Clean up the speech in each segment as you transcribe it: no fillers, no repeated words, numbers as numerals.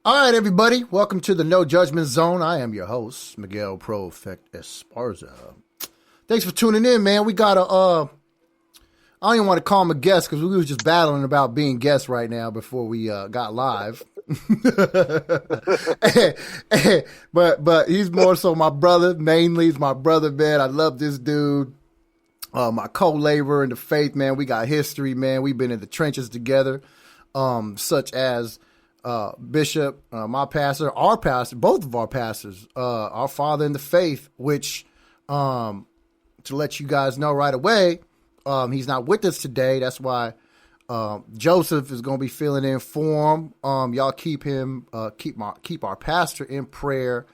All right, everybody. Welcome to the No Judgment Zone. I am your host, Miguel Profect Esparza. Thanks for tuning in, man. We got I don't even want to call him a guest because we were just battling about being guests right now before we got live. but he's more so my brother. Mainly, he's my brother, man. I love this dude. My co-laborer in the faith, man. We got history, man. We've been in the trenches together, such as Bishop, my pastor, our pastor, both of our pastors, our father in the faith, which, to let you guys know right away, he's not with us today. That's why Joseph is going to be filling in for him. Y'all keep him, keep our pastor in prayer.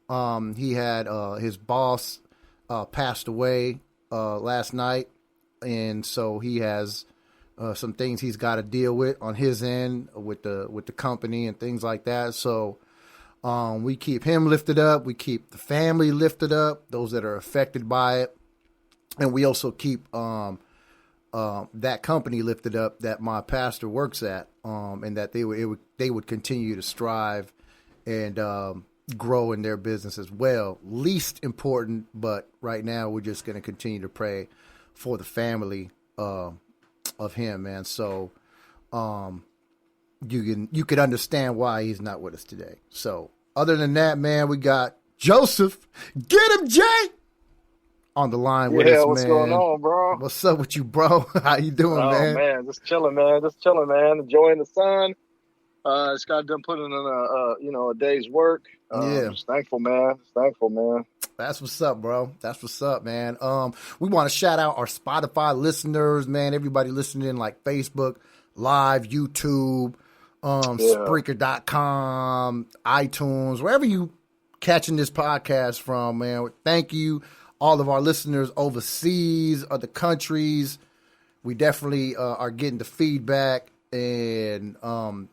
He had his boss passed away last night, and so he has some things he's got to deal with on his end with the company and things like that. So we keep him lifted up. We keep the family lifted up, those that are affected by it, and we also keep that company lifted up that my pastor works at, and that they would continue to strive and grow in their business as well. Least important, but right now we're just going to continue to pray for the family of him, man. So you could understand why he's not with us today. So other than that, man, we got Joseph. Get him, Jay, on the line with us, man. What's going on, bro? What's up with you, bro? How you doing, man? Man, just chilling, man. Enjoying the sun. Just got done putting in a day's work. Just thankful, man. That's what's up, bro. That's what's up, man. We want to shout out our Spotify listeners, man. Everybody listening, like Facebook Live, YouTube, Spreaker.com, iTunes, wherever you catching this podcast from, man. Thank you, all of our listeners overseas, other countries. We definitely are getting the feedback, and not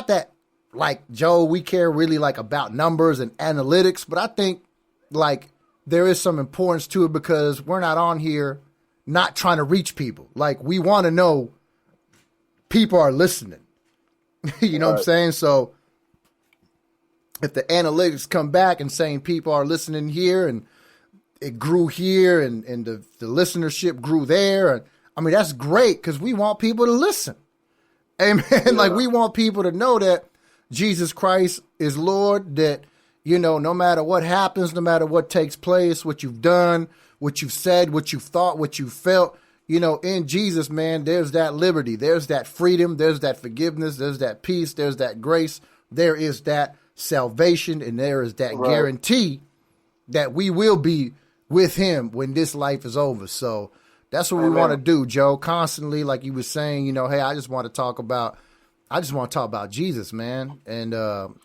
that, like, Joe, we care really, like, about numbers and analytics, but I think, like, there is some importance to it because we're not on here not trying to reach people. Like, we want to know people are listening. You know what I'm saying? So if the analytics come back and saying people are listening here and it grew here and the listenership grew there, I mean, that's great because we want people to listen. Amen. Yeah. Like, we want people to know that Jesus Christ is Lord, that, no matter what happens, no matter what takes place, what you've done, what you've said, what you've thought, what you felt, in Jesus, man, there's that liberty, there's that freedom, there's that forgiveness, there's that peace, there's that grace, there is that salvation, and there is that guarantee that we will be with him when this life is over. So that's what we want to do, Joe, constantly, like you were saying, hey, I just want to talk about Jesus, man. And one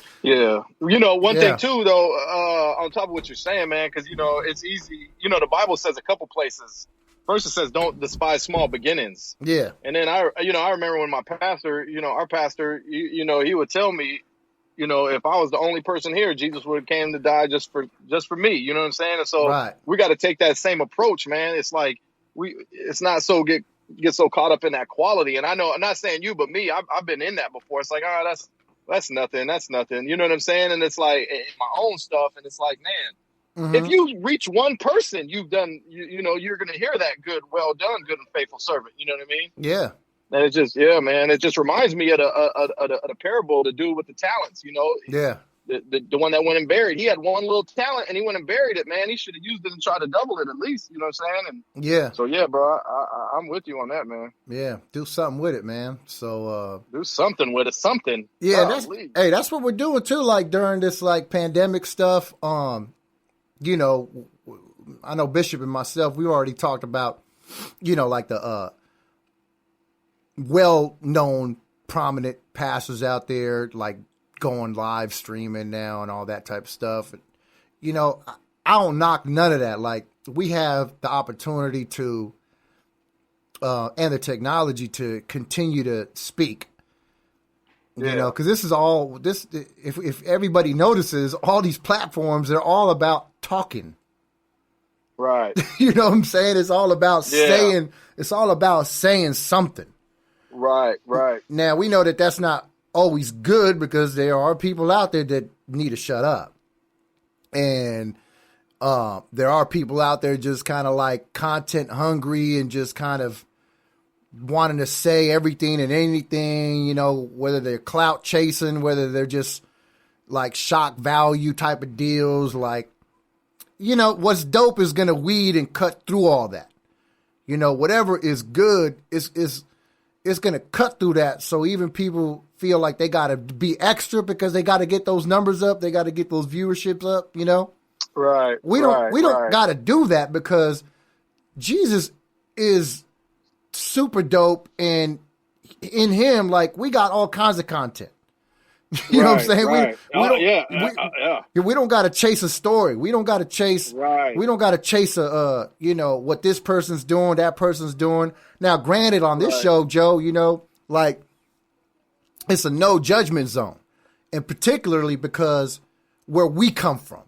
thing too, though, on top of what you're saying, man, because it's easy. The Bible says a couple places. First, it says don't despise small beginnings. Yeah. And then I remember when my pastor, our pastor, he would tell me, if I was the only person here, Jesus would have came to die just for me. You know what I'm saying? And so we got to take that same approach, man. It's like it's not so get so caught up in that quality. And I know, I'm not saying you, but me, I've been in that before. It's like, that's nothing. You know what I'm saying? And it's like in my own stuff. And it's like, man, if you reach one person, you've done, you're going to hear that good, well done, good and faithful servant. You know what I mean? Yeah. And it just, man, it just reminds me of the parable, the dude with the talents, Yeah. The one that went and buried, he had one little talent and he went and buried it, man. He should have used it and tried to double it at least, you know what I'm saying? And yeah. So, yeah, bro, I'm with you on that, man. Yeah, do something with it, man. So do something with it, something. Yeah, that's what we're doing, too, like, during this, like, pandemic stuff. I know Bishop and myself, we already talked about, like the well-known, prominent pastors out there, like, going live streaming now and all that type of stuff. I don't knock none of that. Like, we have the opportunity to and the technology to continue to speak. Because this is all this. If everybody notices, all these platforms, they're all about talking. Right. You know what I'm saying? It's all about saying. It's all about saying something. Right. Now we know that that's not always good because there are people out there that need to shut up. And there are people out there just kind of like content hungry and just kind of wanting to say everything and anything, you know, whether they're clout chasing, whether they're just like shock value type of deals. Like, you know, what's dope is going to weed and cut through all that. You know, whatever is good is going to cut through that. So even people feel like they got to be extra because they got to get those numbers up. They got to get those viewerships up, you know? Right. We don't got to do that because Jesus is super dope. And in him, like, we got all kinds of content. You know what I'm saying? Right. We don't got to chase a story. We don't got to chase. Right. We don't got to chase a you know, what this person's doing, that person's doing. Now, granted, on this show, Joe, you know, like, it's a no judgment zone, and particularly because where we come from,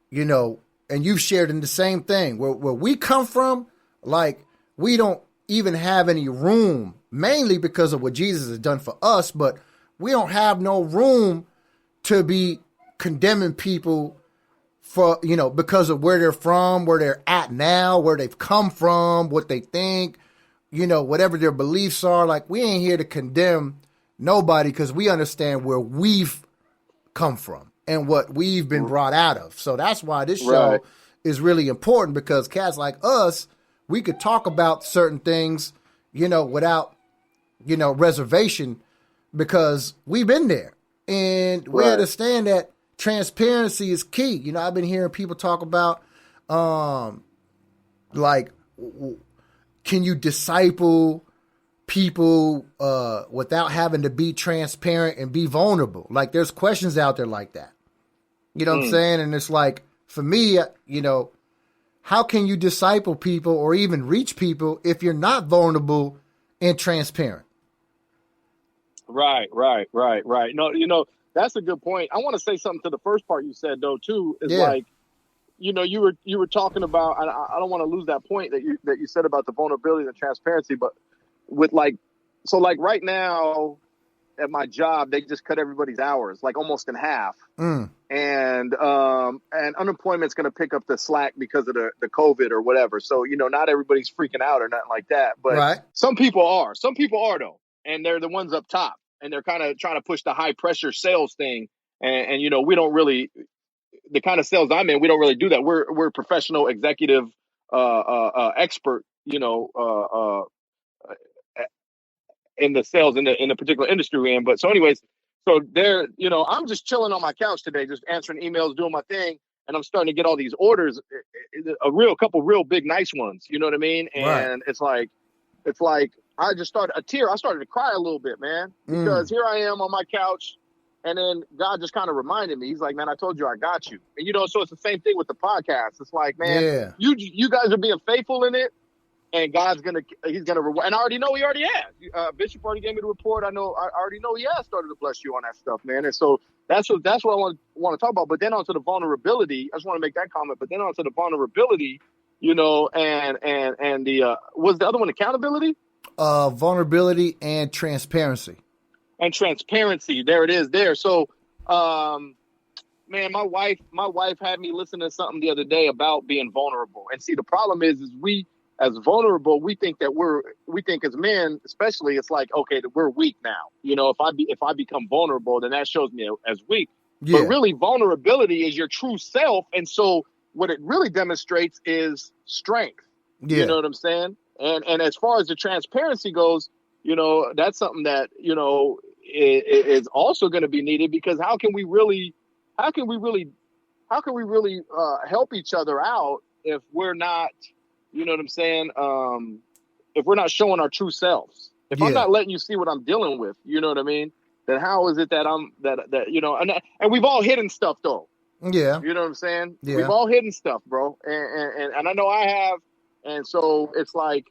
you know, and you've shared in the same thing where we come from, like, we don't even have any room, mainly because of what Jesus has done for us, but we don't have no room to be condemning people for, you know, because of where they're from, where they're at now, where they've come from, what they think, you know, whatever their beliefs are. Like, we ain't here to condemn nobody because we understand where we've come from and what we've been brought out of. So that's why this show is really important, because cats like us, we could talk about certain things, you know, without, you know, reservation, because we've been there and we understand that transparency is key. You know, I've been hearing people talk about, like, can you disciple people without having to be transparent and be vulnerable? Like, there's questions out there like that. You know what I'm saying? And it's like, for me, you know, how can you disciple people or even reach people if you're not vulnerable and transparent? Right. No, you know, that's a good point. I want to say something to the first part you said, though, too, is like, you know, you were talking about, I don't want to lose that point that you said about the vulnerability and the transparency, but with like, so like right now at my job, they just cut everybody's hours, like almost in half. And unemployment's going to pick up the slack because of the COVID or whatever. So, you know, not everybody's freaking out or nothing like that, but some people are though. And they're the ones up top, and they're kind of trying to push the high pressure sales thing. And, you know, we don't really, the kind of sales I'm in, we don't really do that. We're professional executive, expert, you know, in the sales in the particular industry we're in. But so anyways, so there, you know, I'm just chilling on my couch today, just answering emails, doing my thing. And I'm starting to get all these orders, a couple real big, nice ones. You know what I mean? And it's like, I started to cry a little bit, man, because here I am on my couch, and then God just kind of reminded me. He's like, man, I told you I got you. And, you know, so it's the same thing with the podcast. It's like, man, you guys are being faithful in it, and he's gonna reward. And I already know he already has. Bishop already gave me the report. I already know he has started to bless you on that stuff, man. And so that's what I want to talk about. But then onto the vulnerability, I just want to make that comment. But then onto the vulnerability, you know, and the was the other one accountability? Vulnerability and transparency. And transparency. There it is there. So, man, my wife had me listen to something the other day about being vulnerable. And see, the problem is we, as vulnerable, we think as men, especially, it's like, okay, that we're weak now. You know, if I become vulnerable, then that shows me as weak. But really, vulnerability is your true self. And so what it really demonstrates is strength. You know what I'm saying? And as far as the transparency goes, you know, that's something that, you know, is also going to be needed, because how can we really help each other out if we're not, you know what I'm saying? If we're not showing our true selves, if I'm not letting you see what I'm dealing with, you know what I mean? Then how is it that that you know, and we've all hidden stuff though. Yeah. You know what I'm saying? Yeah. We've all hidden stuff, bro. And I know I have. And so it's like,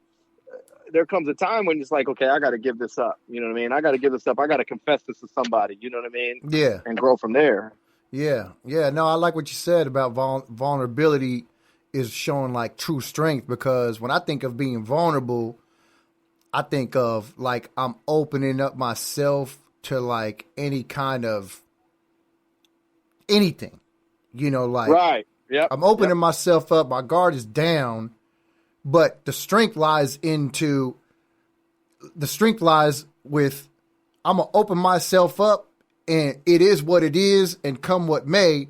there comes a time when it's like, okay, I got to give this up. You know what I mean? I got to give this up. I got to confess this to somebody. You know what I mean? Yeah. And grow from there. Yeah. Yeah. No, I like what you said about vulnerability is showing like true strength, because when I think of being vulnerable, I think of like I'm opening up myself to like any kind of anything, like right. Yep. I'm opening myself up. My guard is down, but the strength lies with, I'm going to open myself up, and it is what it is, and come what may,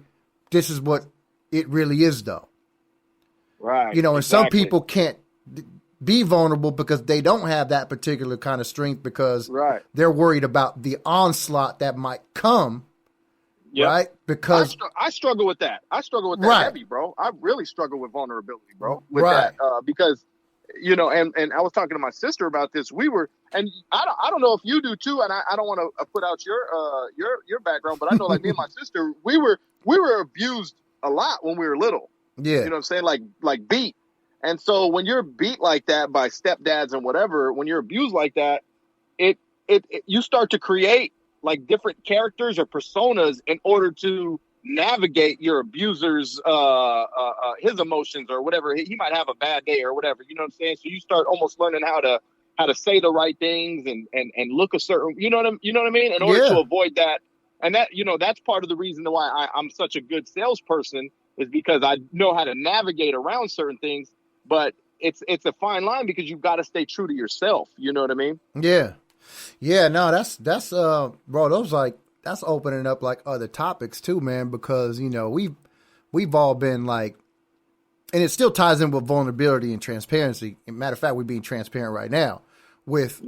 this is what it really is, though. Right. And some people can't be vulnerable because they don't have that particular kind of strength because they're worried about the onslaught that might come. Yep. Right? Because I struggle with that. I struggle with that heavy, bro. I really struggle with vulnerability, bro. With that, because and I was talking to my sister about this. We were, and I don't know if you do too, and I don't want to put out your background, but I know like me and my sister, we were abused a lot when we were little. Yeah, you know what I'm saying, like beat. And so when you're beat like that by stepdads and whatever, when you're abused like that, it you start to create like different characters or personas in order to navigate your abuser's his emotions or whatever. He might have a bad day or whatever, you know what I'm saying? So you start almost learning how to say the right things and look a certain, you know what I mean? In order to avoid that. And that, that's part of the reason why I'm such a good salesperson, is because I know how to navigate around certain things, but it's a fine line because you've got to stay true to yourself. You know what I mean? Yeah. Yeah, no, that's bro, that's opening up like other topics too, man, because we've all been like, and it still ties in with vulnerability and transparency. Matter of fact, we're being transparent right now with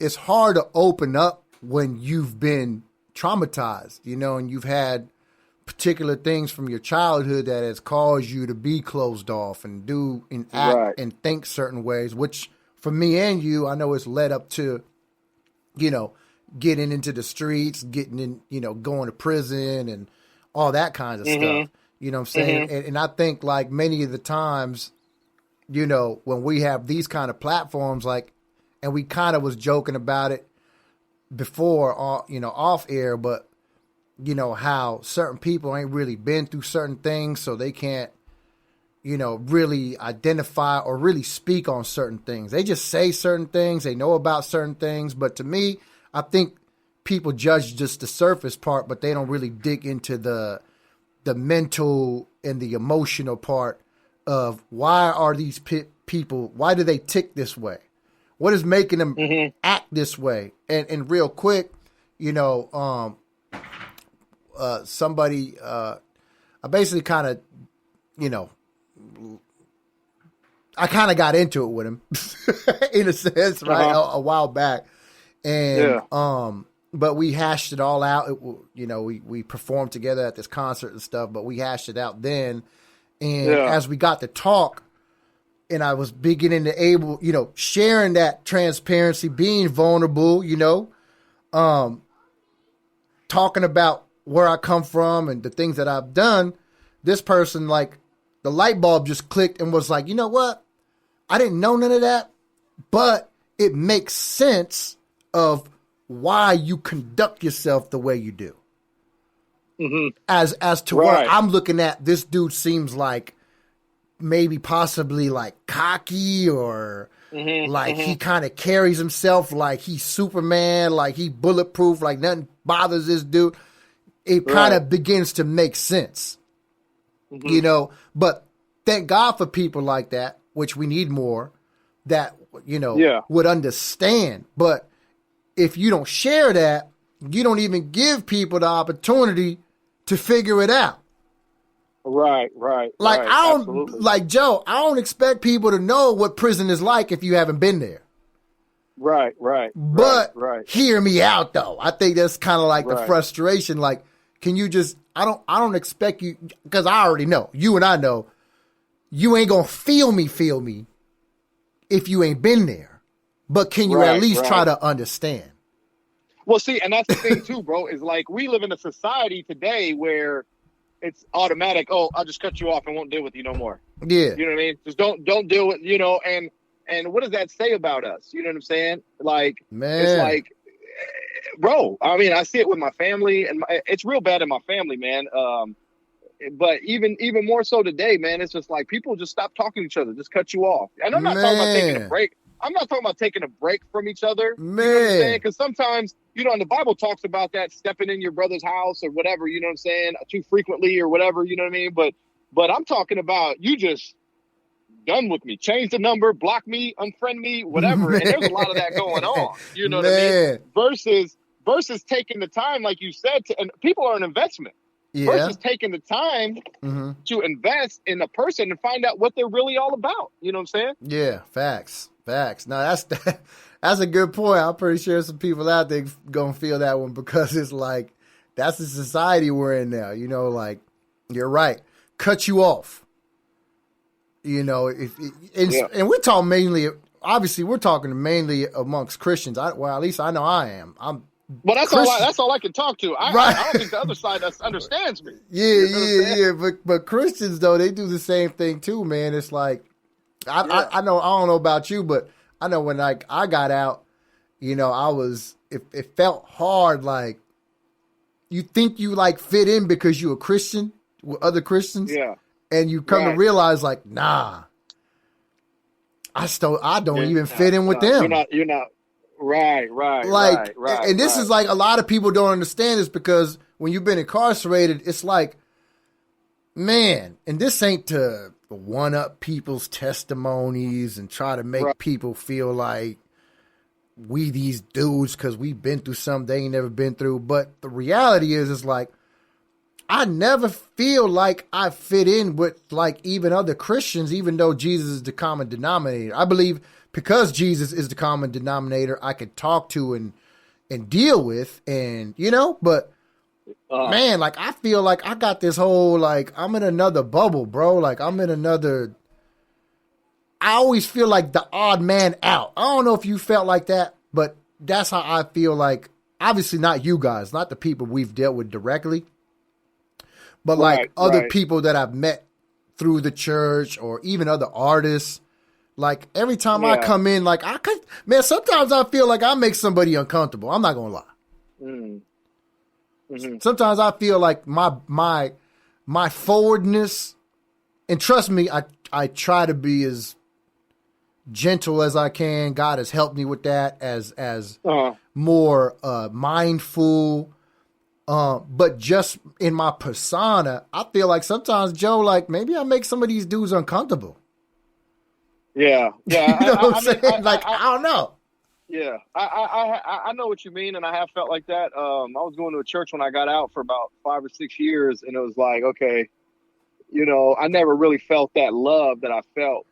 it's hard to open up when you've been traumatized, and you've had particular things from your childhood that has caused you to be closed off and do and act and think certain ways, which for me and you, I know it's led up to, getting into the streets, getting in, going to prison and all that kind of stuff. You know what I'm saying? And I think like many of the times, when we have these kind of platforms, like, and we kind of was joking about it before, off air, but how certain people ain't really been through certain things, so they can't, really identify or really speak on certain things. They just say certain things, they know about certain things, but to me, I think people judge just the surface part, but they don't really dig into the mental and the emotional part of why are these people, why do they tick this way? What is making them act this way? And real quick, somebody, I basically kind of, I kind of got into it with him in a sense, right? A while back. And, but we hashed it all out. We performed together at this concert and stuff, but we hashed it out then. And as we got to talk, and I was beginning to sharing that transparency, being vulnerable, talking about where I come from and the things that I've done, this person, like, the light bulb just clicked and was like, you know what? I didn't know none of that, but it makes sense of why you conduct yourself the way you do. As to where I'm looking at, this dude seems like maybe possibly like cocky or like he kind of carries himself like he's Superman, like he bulletproof, like nothing bothers this dude. It kind of begins to make sense, but thank God for people like that, which we need more, that, would understand. But if you don't share that, you don't even give people the opportunity to figure it out. Right. Like, I don't, absolutely. Like Joe, I don't expect people to know what prison is like if you haven't been there. Right. But hear me out though. I think that's kind of like the frustration. Like, can you just, I don't expect you, because I already know, you and I know, you ain't gonna feel me if you ain't been there. But can you at least try to understand? Well, see, and that's the thing too, bro, is like we live in a society today where it's automatic. Oh, I'll just cut you off and won't deal with you no more. Yeah. You know what I mean? Just don't deal with, and what does that say about us? You know what I'm saying? Like, man. It's like, bro, I mean, I see it with my family, and it's real bad in my family, man. But even more so today, man, it's just like people just stop talking to each other, just cut you off. And I'm not talking about taking a break. I'm not talking about taking a break from each other. Man. You know what I'm saying? Because sometimes, and the Bible talks about that, stepping in your brother's house or whatever, you know what I'm saying, too frequently or whatever, you know what I mean? But I'm talking about you just done with me. Change the number, block me, unfriend me, whatever. Man. And there's a lot of that going on. You know what I mean? Versus taking the time, like you said, and people are an investment. Yeah. Versus taking the time to invest in a person and find out what they're really all about. You know what I'm saying? Yeah, facts. No, that's a good point. I'm pretty sure some people out there gonna feel that one because it's like that's the society we're in now. Like you're right. Cut you off. And we're talking mainly. Obviously, we're talking mainly amongst Christians. At least I know I am. Well, that's all I can talk to. I don't think the other side understands me. Yeah. But Christians though, they do the same thing too, man. It's like I know. I don't know about you, but I know when I got out, I was. It felt hard. Like you think you like fit in because you're a Christian with other Christians. Yeah. And you come to realize, like, nah, I don't even fit in with them. You're not. Right. And this is like a lot of people don't understand this because when you've been incarcerated, it's like, man, and this ain't to one up people's testimonies and try to make people feel like we these dudes because we've been through something they ain't never been through. But the reality is, it's like, I never feel like I fit in with like even other Christians, even though Jesus is the common denominator. I believe because Jesus is the common denominator, I could talk to and deal with but man, like I feel like I got this whole, like I'm in another bubble, bro. Like I always feel like the odd man out. I don't know if you felt like that, but that's how I feel like, obviously not you guys, not the people we've dealt with directly. But like other people that I've met through the church or even other artists, like every time I come in, like sometimes I feel like I make somebody uncomfortable. I'm not going to lie. Mm-hmm. Sometimes I feel like my forwardness, and trust me, I try to be as gentle as I can. God has helped me with that as more mindful. But just in my persona, I feel like sometimes, Joe, like maybe I make some of these dudes uncomfortable. Yeah. You know what I'm saying? I don't know. Yeah, I know what you mean, and I have felt like that. I was going to a church when I got out for about 5 or 6 years, and it was like, okay, I never really felt that love that I felt,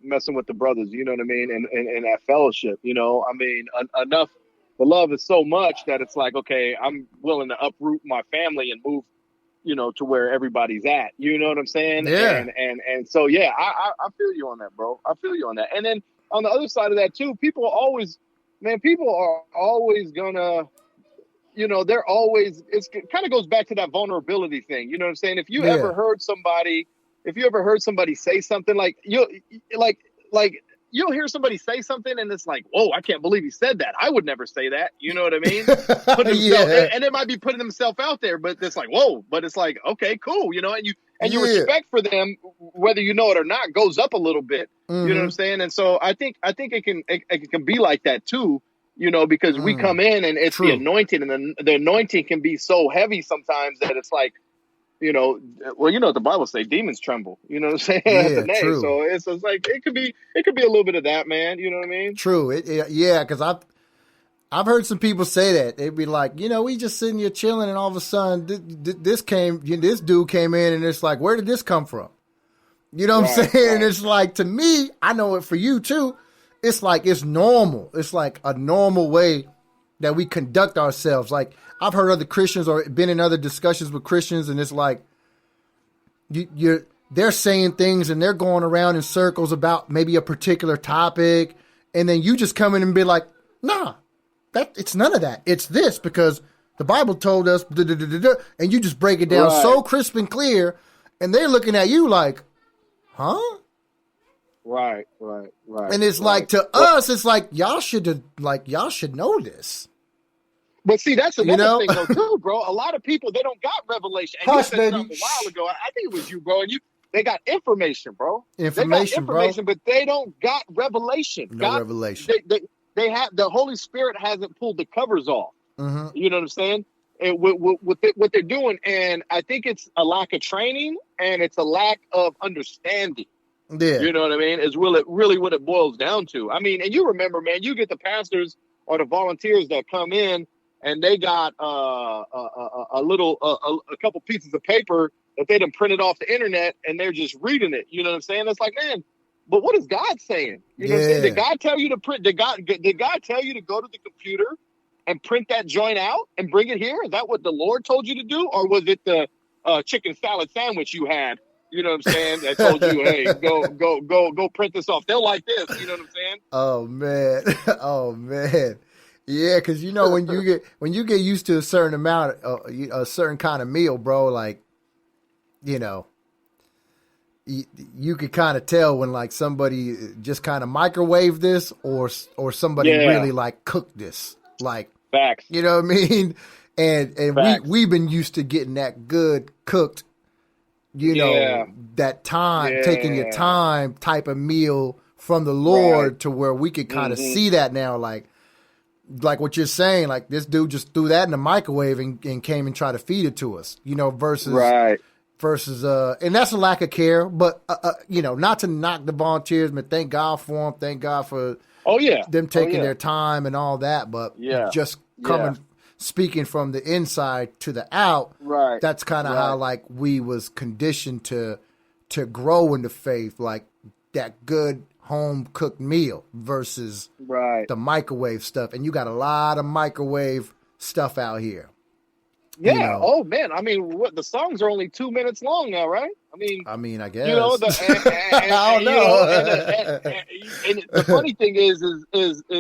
messing with the brothers, you know what I mean, and that fellowship, I mean, enough. The love is so much that it's like, okay, I'm willing to uproot my family and move, to where everybody's at. You know what I'm saying? Yeah. And so, yeah, I feel you on that, bro. I feel you on that. And then on the other side of that too, people are always gonna, they're always, it kind of goes back to that vulnerability thing. You know what I'm saying? If you ever heard somebody say something like you'll hear somebody say something and it's like, whoa, I can't believe he said that. I would never say that. You know what I mean? And it might be putting himself out there, but it's like, whoa, but it's like, okay, cool. And your respect for them, whether you know it or not, goes up a little bit. Mm-hmm. You know what I'm saying? And so I think it can be like that too, because we come in and it's the anointing, and the anointing can be so heavy sometimes that it's like, what the Bible say, demons tremble, you know what I'm saying? Yeah, at the name. True. So it's like, it could be a little bit of that, man. You know what I mean? True. Yeah. Cause I've heard some people say that. They'd be like, we just sitting here chilling and all of a sudden this dude came in and it's like, where did this come from? You know what I'm saying? Right. And it's like, to me, I know it for you too. It's like, it's normal. It's like a normal way that we conduct ourselves. Like, I've heard other Christians or been in other discussions with Christians, and it's like they're saying things and they're going around in circles about maybe a particular topic, and then you just come in and be like, nah, it's none of that. It's this because the Bible told us, and you just break it down so crisp and clear, and they're looking at you like, huh? Right. And it's like, to us, it's like, y'all should know this. But see, that's another thing though too, bro. A lot of people, they don't got revelation. And Hush, you said baby. something a while ago. I think it was you, bro. And They got information, bro. Information, bro. But they don't got revelation. No revelation. They have the Holy Spirit hasn't pulled the covers off. Mm-hmm. You know what I'm saying? And what they're doing, and I think it's a lack of training and it's a lack of understanding. Yeah. You know what I mean? Is really what it boils down to. I mean, and you remember, man, you get the pastors or the volunteers that come in and they got a couple pieces of paper that they done printed off the internet and they're just reading it. You know what I'm saying? It's like, man, but what is God saying? You know what I'm saying? Did God tell you to print? Did God tell you to go to the computer and print that joint out and bring it here? Is that what the Lord told you to do? Or was it the chicken salad sandwich you had? You know what I'm saying? That told you, hey, go print this off. They'll like this. You know what I'm saying? Oh man. Oh man. Yeah, because you know when you get used to a certain amount, a certain kind of meal, bro, like, you know, you could kind of tell when like somebody just kind of microwave this or somebody really like cooked this, like, facts. You know what I mean? And we've been used to getting that good cooked, you know, that time, taking your time type of meal from the Lord to where we could kind of see that now, like what you're saying, like this dude just threw that in the microwave and came and tried to feed it to us, you know, versus, and that's a lack of care, but, you know, not to knock the volunteers, but thank God for them. Thank God for them taking their time and all that. But just speaking from the inside to the out, that's kind of how like we was conditioned to grow in the faith, like that good home cooked meal versus the microwave stuff. And you got a lot of microwave stuff out here. Yeah. You know? Oh man. I mean, the songs are only 2 minutes long now, right? I mean, I guess. You know, I don't know. And the funny thing is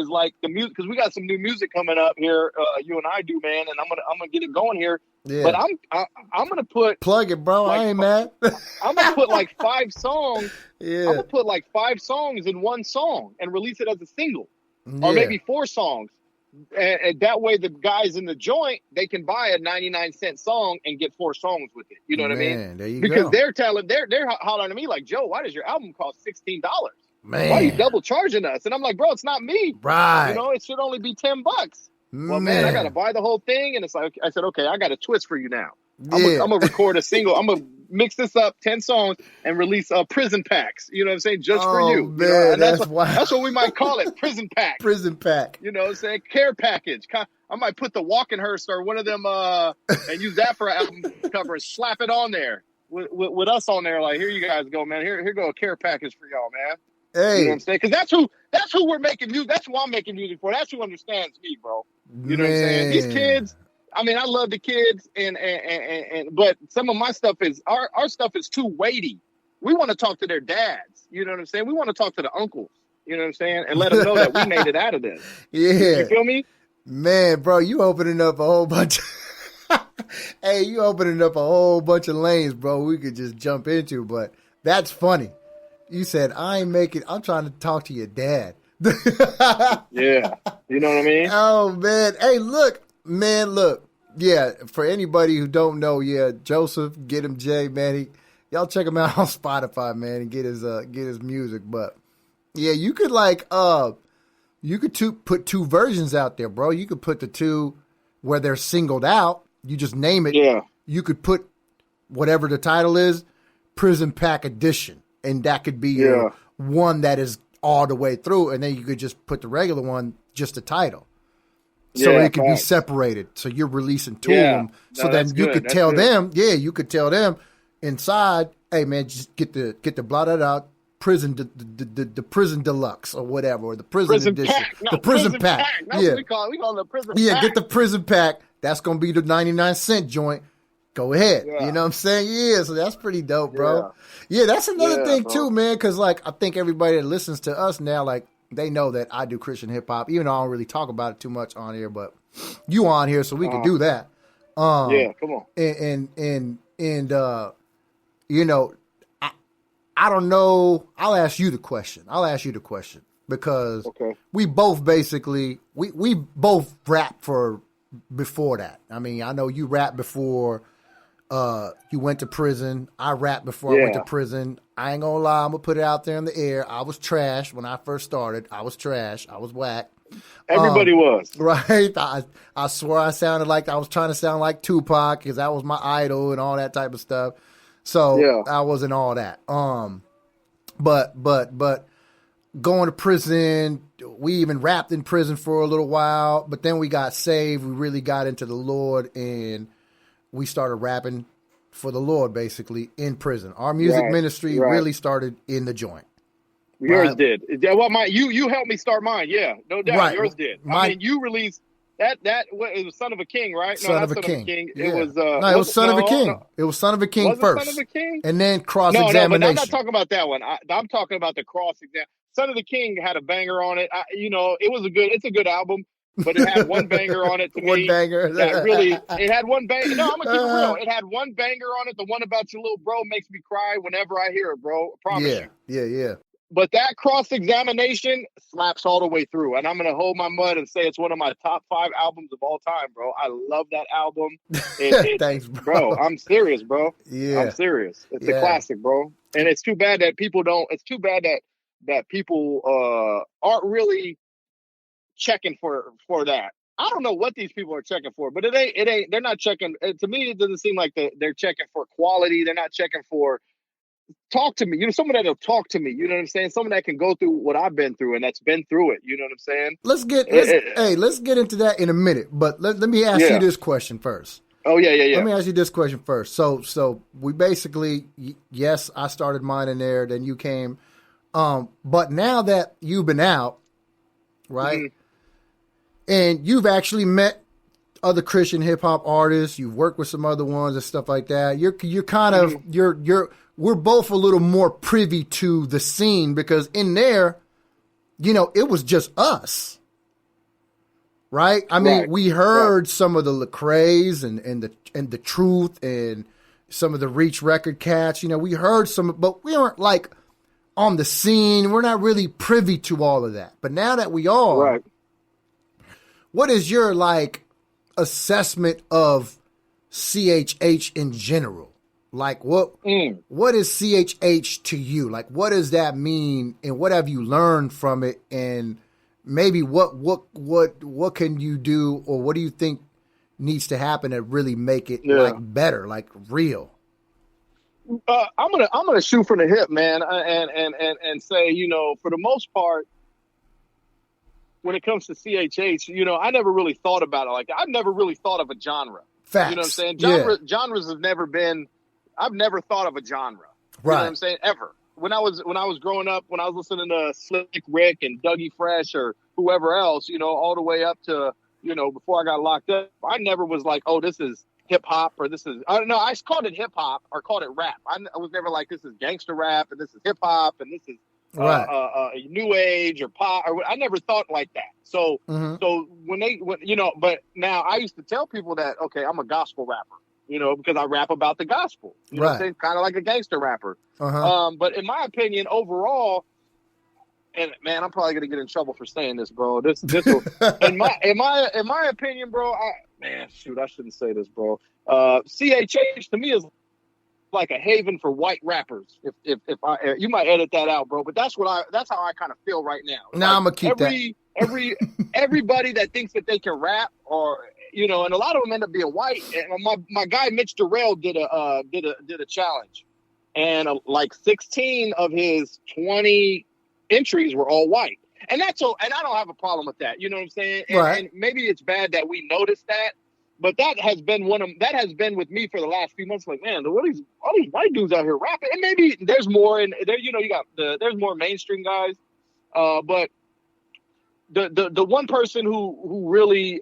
like the music, because we got some new music coming up here. You and I do, man, and I'm gonna get it going here. Yeah. But I'm gonna plug it, bro. Like, I ain't mad. I'm gonna put like 5 songs. Yeah. I'm gonna put like 5 songs in one song and release it as a single, or maybe 4 songs. And that way, the guys in the joint, they can buy a 99-cent song and get 4 songs with it. You know what I mean? There you because go. they're hollering at me like, Joe, why does your album cost $16? Man, why are you double charging us? And I'm like, bro, it's not me. Right. You know, it should only be $10. Well, man, I got to buy the whole thing. And it's like, I said, okay, I got a twist for you now. I'm going to record a single. I'm going to mix this up, 10 songs, and release prison packs. You know what I'm saying? Just for you. Man, you know? And that's what we might call it, prison pack. Prison pack. You know what I'm saying? Care package. I might put the Walkenhurst or one of them and use that for an album cover and slap it on there with us on there. Like, here you guys go, man. Here go a care package for y'all, man. Hey. You know what I'm saying? Because that's who we're making music. That's who I'm making music for. That's who understands me, bro. You know what I'm saying? These kids. I mean, I love the kids, but some of my stuff is our stuff is too weighty. We want to talk to their dads. You know what I'm saying? We want to talk to the uncles. You know what I'm saying? And let them know that we made it out of this. Yeah. You feel me? Man, bro, you opening up a whole bunch. Hey, you opening up a whole bunch of lanes, bro. We could just jump into, but that's funny. You said I'm trying to talk to your dad. Yeah. You know what I mean? Oh man. Hey, look. Yeah, for anybody who don't know, Joseph, get him Jay, man. Y'all check him out on Spotify, man, and get his music. But yeah, you could put 2 versions out there, bro. You could put the 2 where they're singled out. You just name it. Yeah. You could put whatever the title is, Prison Pack Edition, and that could be your one that is all the way through, and then you could just put the regular one, just the title. So it could be separated. So you're releasing 2 of them. So then you could tell them, you could tell them inside, hey man, just get the blotted out prison, the prison deluxe or whatever, or the prison edition, pack. No, the prison pack. That's what we call it. We call it the prison pack. Yeah, get the prison pack. That's gonna be the 99-cent joint. Go ahead. Yeah. You know what I'm saying? Yeah. So that's pretty dope, bro. Yeah, that's another thing too, man. Because like I think everybody that listens to us now, like, they know that I do Christian hip hop, even though I don't really talk about it too much on here, but you on here, so we can do that. Come on. And you know, I don't know. I'll ask you the question because we both basically, we both rap for before that. I mean, I know you rap before You went to prison. I rapped before I went to prison. I ain't gonna lie, I'm gonna put it out there in the air. I was trash when I first started. I was trash. I was whack. Everybody was. Right. I swear I sounded like I was trying to sound like Tupac because that was my idol and all that type of stuff. So I wasn't all that. But going to prison, we even rapped in prison for a little while, but then we got saved. We really got into the Lord and we started rapping for the Lord basically in prison. Our music ministry really started in the joint. Yours did. Well, you helped me start mine. Yeah, no doubt. Yours did. I mean, you released that. It was Son of a King, right? Son of a King. Yeah. It was. It was Son of a King. No. It was Son of a King first. Son of a King, and then Cross Examination. No, but I'm not talking about that one. I'm talking about the Cross Exam. Son of the King had a banger on it. It's a good album, but it had one banger on it to one me. Banger. It had one banger. No, I'm gonna keep it real. It had one banger on it. The one about your little bro makes me cry whenever I hear it, bro. I promise you. Yeah. But that Cross-Examination slaps all the way through. And I'm going to hold my mud and say it's one of my top 5 albums of all time, bro. I love that album. Thanks, bro. I'm serious, bro. Yeah. I'm serious. It's a classic, bro. And it's too bad that people that people aren't really checking for that. I don't know what these people are checking for, but it ain't, they're not checking. To me, it doesn't seem like they're checking for quality. They're not checking for talk to me, someone that'll talk to me, you know what I'm saying? Someone that can go through what I've been through and that's been through it, you know what I'm saying? Let's get into that in a minute, but let me ask you this question first. Oh, yeah. Let me ask you this question first. So we basically, yes, I started mine in there, then you came, but now that you've been out, right, and you've actually met other Christian hip hop artists, you've worked with some other ones and stuff like that, you're kind of, we're both a little more privy to the scene because in there, it was just us. Right? I mean, we heard some of the Lecrae's and the Truth and some of the Reach record cats. We heard some, but we aren't like on the scene. We're not really privy to all of that. But now that we are, what is your assessment of CHH in general? Like what is CHH to you? Like what does that mean and what have you learned from it and maybe what can you do or what do you think needs to happen to really make it better, like real? I'm gonna shoot from the hip, man, and say, for the most part, when it comes to CHH, I never really thought about it like that. I've never really thought of a genre. Facts. You know what I'm saying? Genres have never been. I've never thought of a genre. You know what I'm saying? Ever. When I was growing up, when I was listening to Slick Rick and Dougie Fresh or whoever else, all the way up to, before I got locked up, I never was like, oh, this is hip hop or this is, I don't know. I called it hip hop or called it rap. I was never like, this is gangster rap and this is hip hop and this is new age or pop. Or I never thought like that. So, so but now I used to tell people that, okay, I'm a gospel rapper. Because I rap about the gospel. You know what I'm saying? Kind of like a gangster rapper. But in my opinion, overall, and man, I'm probably gonna get in trouble for saying this, bro. This in my opinion, bro. I shouldn't say this, bro. CHH to me is like a haven for white rappers. If you might edit that out, bro. But that's how I kind of feel right now. Now I'm gonna keep that. Everybody that thinks that they can rap or. And a lot of them end up being white. And my guy Mitch Durrell did a challenge, and 16 of his 20 entries were all white, and that's all. And I don't have a problem with that. You know what I'm saying? And maybe it's bad that we noticed that, but that has been with me for the last few months. Like, man, all these white dudes out here rapping, and maybe there's more in there. You got there's more mainstream guys, but the one person who really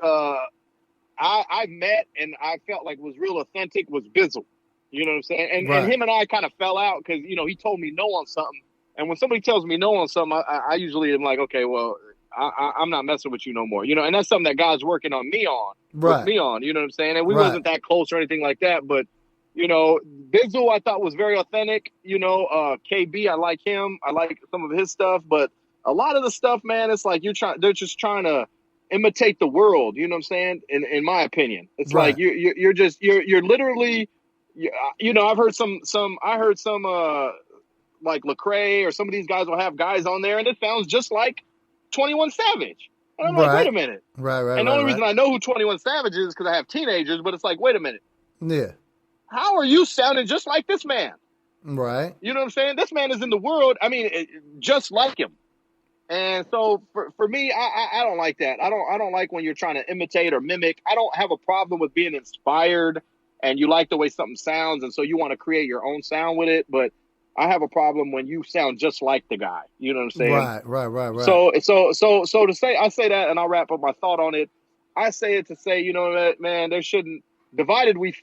I met and I felt like was real authentic was Bizzle. You know what I'm saying? And him and I kind of fell out because, he told me no on something. And when somebody tells me no on something, I usually am like, okay, well, I'm not messing with you no more. And that's something that God's working on me on. With me on, you know what I'm saying? And we wasn't that close or anything like that. But, Bizzle I thought was very authentic. KB, I like him. I like some of his stuff. But a lot of the stuff, man, it's like they're just trying to imitate the world, you know what I'm saying? In my opinion, it's like you're literally you know, I've heard I heard some like Lecrae or some of these guys will have guys on there, and it sounds just like 21 Savage. And I'm like, wait a minute. Right. And the only reason I know who 21 Savage is because I have teenagers, but it's like, wait a minute. Yeah. How are you sounding just like this man? Right. You know what I'm saying? This man is in the world. I mean, just like him. And so for me, I don't like that. I don't like when you're trying to imitate or mimic. I don't have a problem with being inspired and you like the way something sounds. And so you want to create your own sound with it. But I have a problem when you sound just like the guy. You know what I'm saying? Right. So to say, I say that, and I'll wrap up my thought on it. I say it to say, you know, man, there shouldn't divided we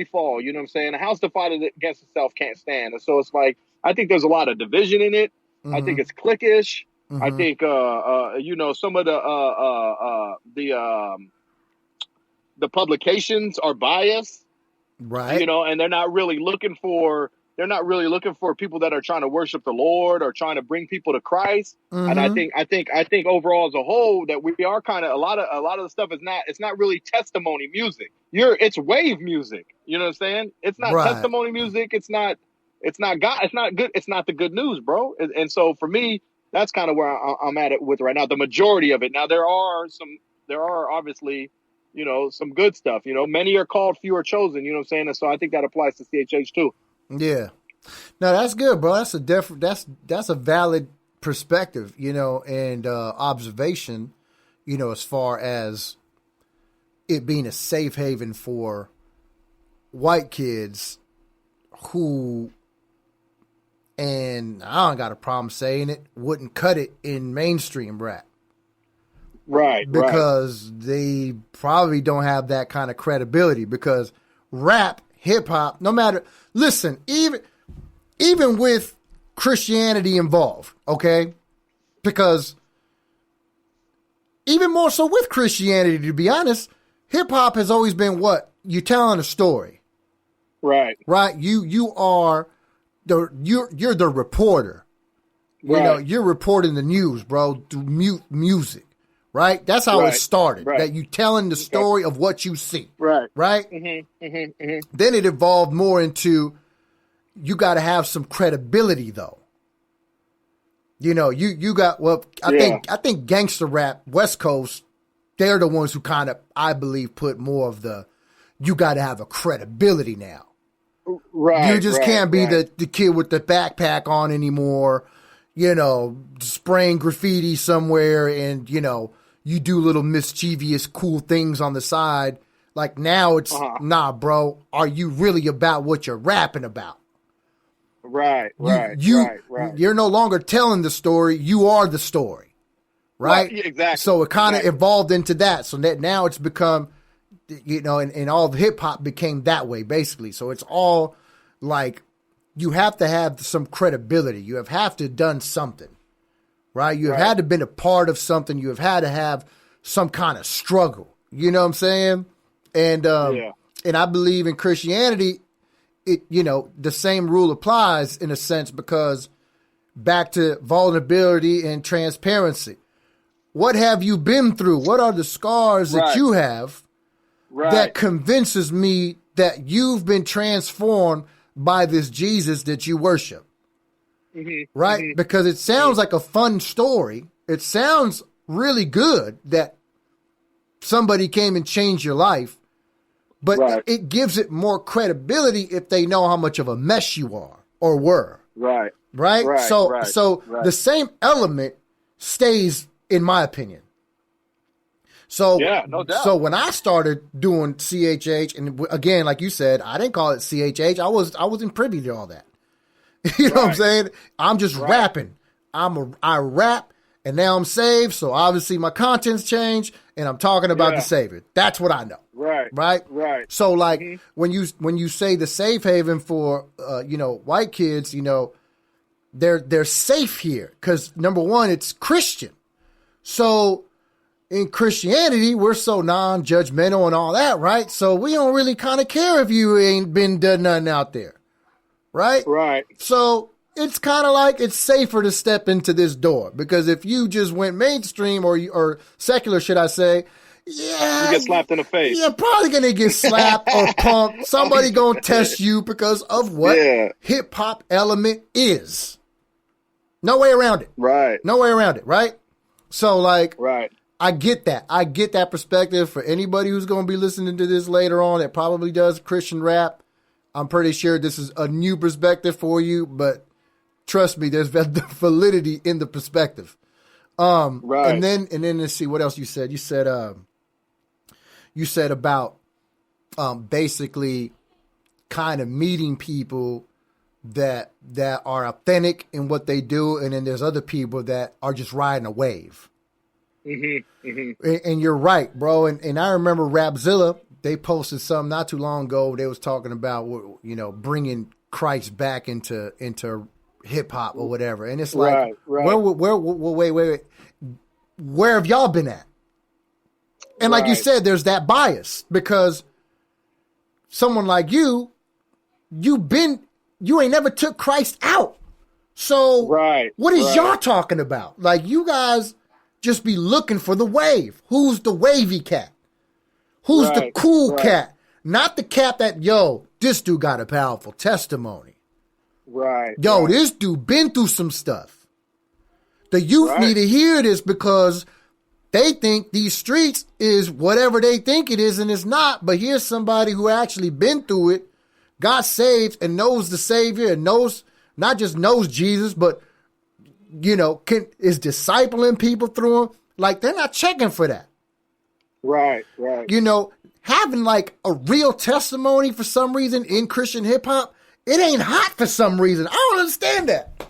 fall. You know what I'm saying? A house divided against itself can't stand. And so it's like, I think there's a lot of division in it. Mm-hmm. I think it's cliquish. Mm-hmm. I think, you know, some of the publications are biased, right? You know, and they're not really looking for people that are trying to worship the Lord or trying to bring people to Christ. Mm-hmm. And I think overall as a whole that we are kind of a lot of the stuff it's not really testimony music. It's wave music. You know what I'm saying? It's not testimony music. It's not God. It's not good. It's not the good news, bro. And so for me, that's kind of where I'm at it with right now. The majority of it. Now there are obviously, you know, some good stuff. You know, many are called, few are chosen. You know what I'm saying? And so I think that applies to CHH too. Yeah. No, that's good, bro. That's a valid perspective, you know, and observation, you know, as far as it being a safe haven for white kids who, and I don't got a problem saying it, wouldn't cut it in mainstream rap. Right. Because they probably don't have that kind of credibility, because rap, hip hop, no matter, listen, even with Christianity involved, okay? Because even more so with Christianity, to be honest, hip hop has always been what? You're telling a story. Right. Right? You're the reporter. You know, you're reporting the news, bro, through music. Right? That's how it started. Right. That you telling the story of what you see. Right? Mm-hmm. Then it evolved more into, you got to have some credibility, though. You know, you got, well, I think gangster rap, West Coast, they're the ones who kind of, I believe, put more of the, you got to have a credibility now. Right. You just can't be the kid with the backpack on anymore, you know, spraying graffiti somewhere, and, you know, you do little mischievous, cool things on the side. Like now it's, nah, bro, are you really about what you're rapping about? Right. You're no longer telling the story. You are the story. Right? Exactly. So it kind of evolved into that. So that now it's become, you know, and all the hip hop became that way, basically. So it's all like, you have to have some credibility. You have to have done something. Right? You have had to been a part of something. You have had to have some kind of struggle. You know what I'm saying? And and I believe in Christianity, it, you know, the same rule applies in a sense, because back to vulnerability and transparency. What have you been through? What are the scars that you have that convinces me that you've been transformed by this Jesus that you worship? Mm-hmm. Right? Mm-hmm. Because it sounds like a fun story. It sounds really good that somebody came and changed your life, but it gives it more credibility if they know how much of a mess you are or were. Right. So the same element stays, in my opinion. So, no doubt. So when I started doing CHH, and again, like you said, I didn't call it CHH. I wasn't privy to all that. You know what I'm saying? I'm just rapping. I rap, and now I'm saved. So obviously my content's changed, and I'm talking about the Savior. That's what I know. Right. So like when you say the safe haven for you know, white kids, you know, they're safe here because number one, it's Christian. So in Christianity, we're so non-judgmental and all that, right? So we don't really kind of care if you ain't been done nothing out there. Right? Right. So it's kind of like it's safer to step into this door, because if you just went mainstream or secular, should I say, Yeah, you get slapped in the face. You're probably gonna get slapped or punked. Somebody gonna test you because of what hip hop element is. No way around it. Right. No way around it. Right. So like, right. I get that. I get that perspective. For anybody who's gonna be listening to this later on that probably does Christian rap, I'm pretty sure this is a new perspective for you. But trust me, there's validity in the perspective. Right. And then let's see what else you said. You said about basically kind of meeting people that are authentic in what they do, and then there's other people that are just riding a wave. Mm-hmm, mm-hmm. And you're right, bro. And I remember Rapzilla, they posted something not too long ago. They was talking about, you know, bringing Christ back into hip hop or whatever. And it's like, right. Wait, where have y'all been at? And like you said, there's that bias because someone like you ain't never took Christ out. So what is y'all talking about? Like, you guys just be looking for the wave. Who's the wavy cat? Who's the cool cat? Not the cat that, yo, this dude got a powerful testimony. Right. Yo, this dude been through some stuff. The youth need to hear this because they think these streets is whatever they think it is, and it's not. But here's somebody who actually been through it, got saved, and knows the Savior, and knows, not just knows Jesus, but, you know, is discipling people through him. Like, they're not checking for that. Right. You know, having like a real testimony for some reason in Christian hip hop, it ain't hot for some reason. I don't understand that.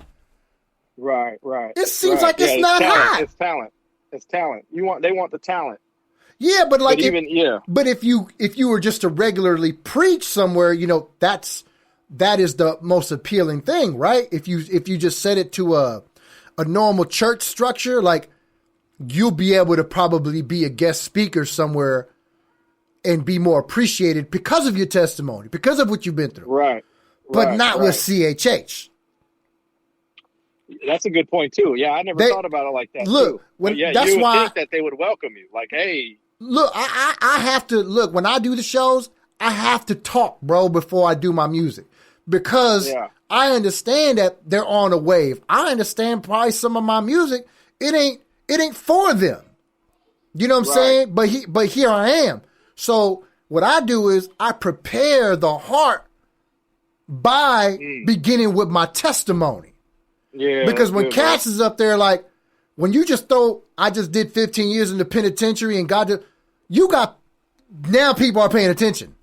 Right. It seems like it's not hot. It's talent. It's talent. They want the talent. Yeah, but like, but if you were just to regularly preach somewhere, you know, that is the most appealing thing, right? If you just set it to a normal church structure, like, you'll be able to probably be a guest speaker somewhere and be more appreciated because of your testimony, because of what you've been through. Right. But not with CHH. That's a good point too. Yeah, I never thought about it like that. Look, too. That's you would why think that they would welcome you. Like, hey, look, I have to look when I do the shows. I have to talk, bro, before I do my music because I understand that they're on a wave. I understand probably some of my music. It ain't for them. You know what I'm saying? But here I am. So what I do is I prepare the heart by beginning with my testimony. Yeah. Because when cats is up there, like, when you just I just did 15 years in the penitentiary and now people are paying attention.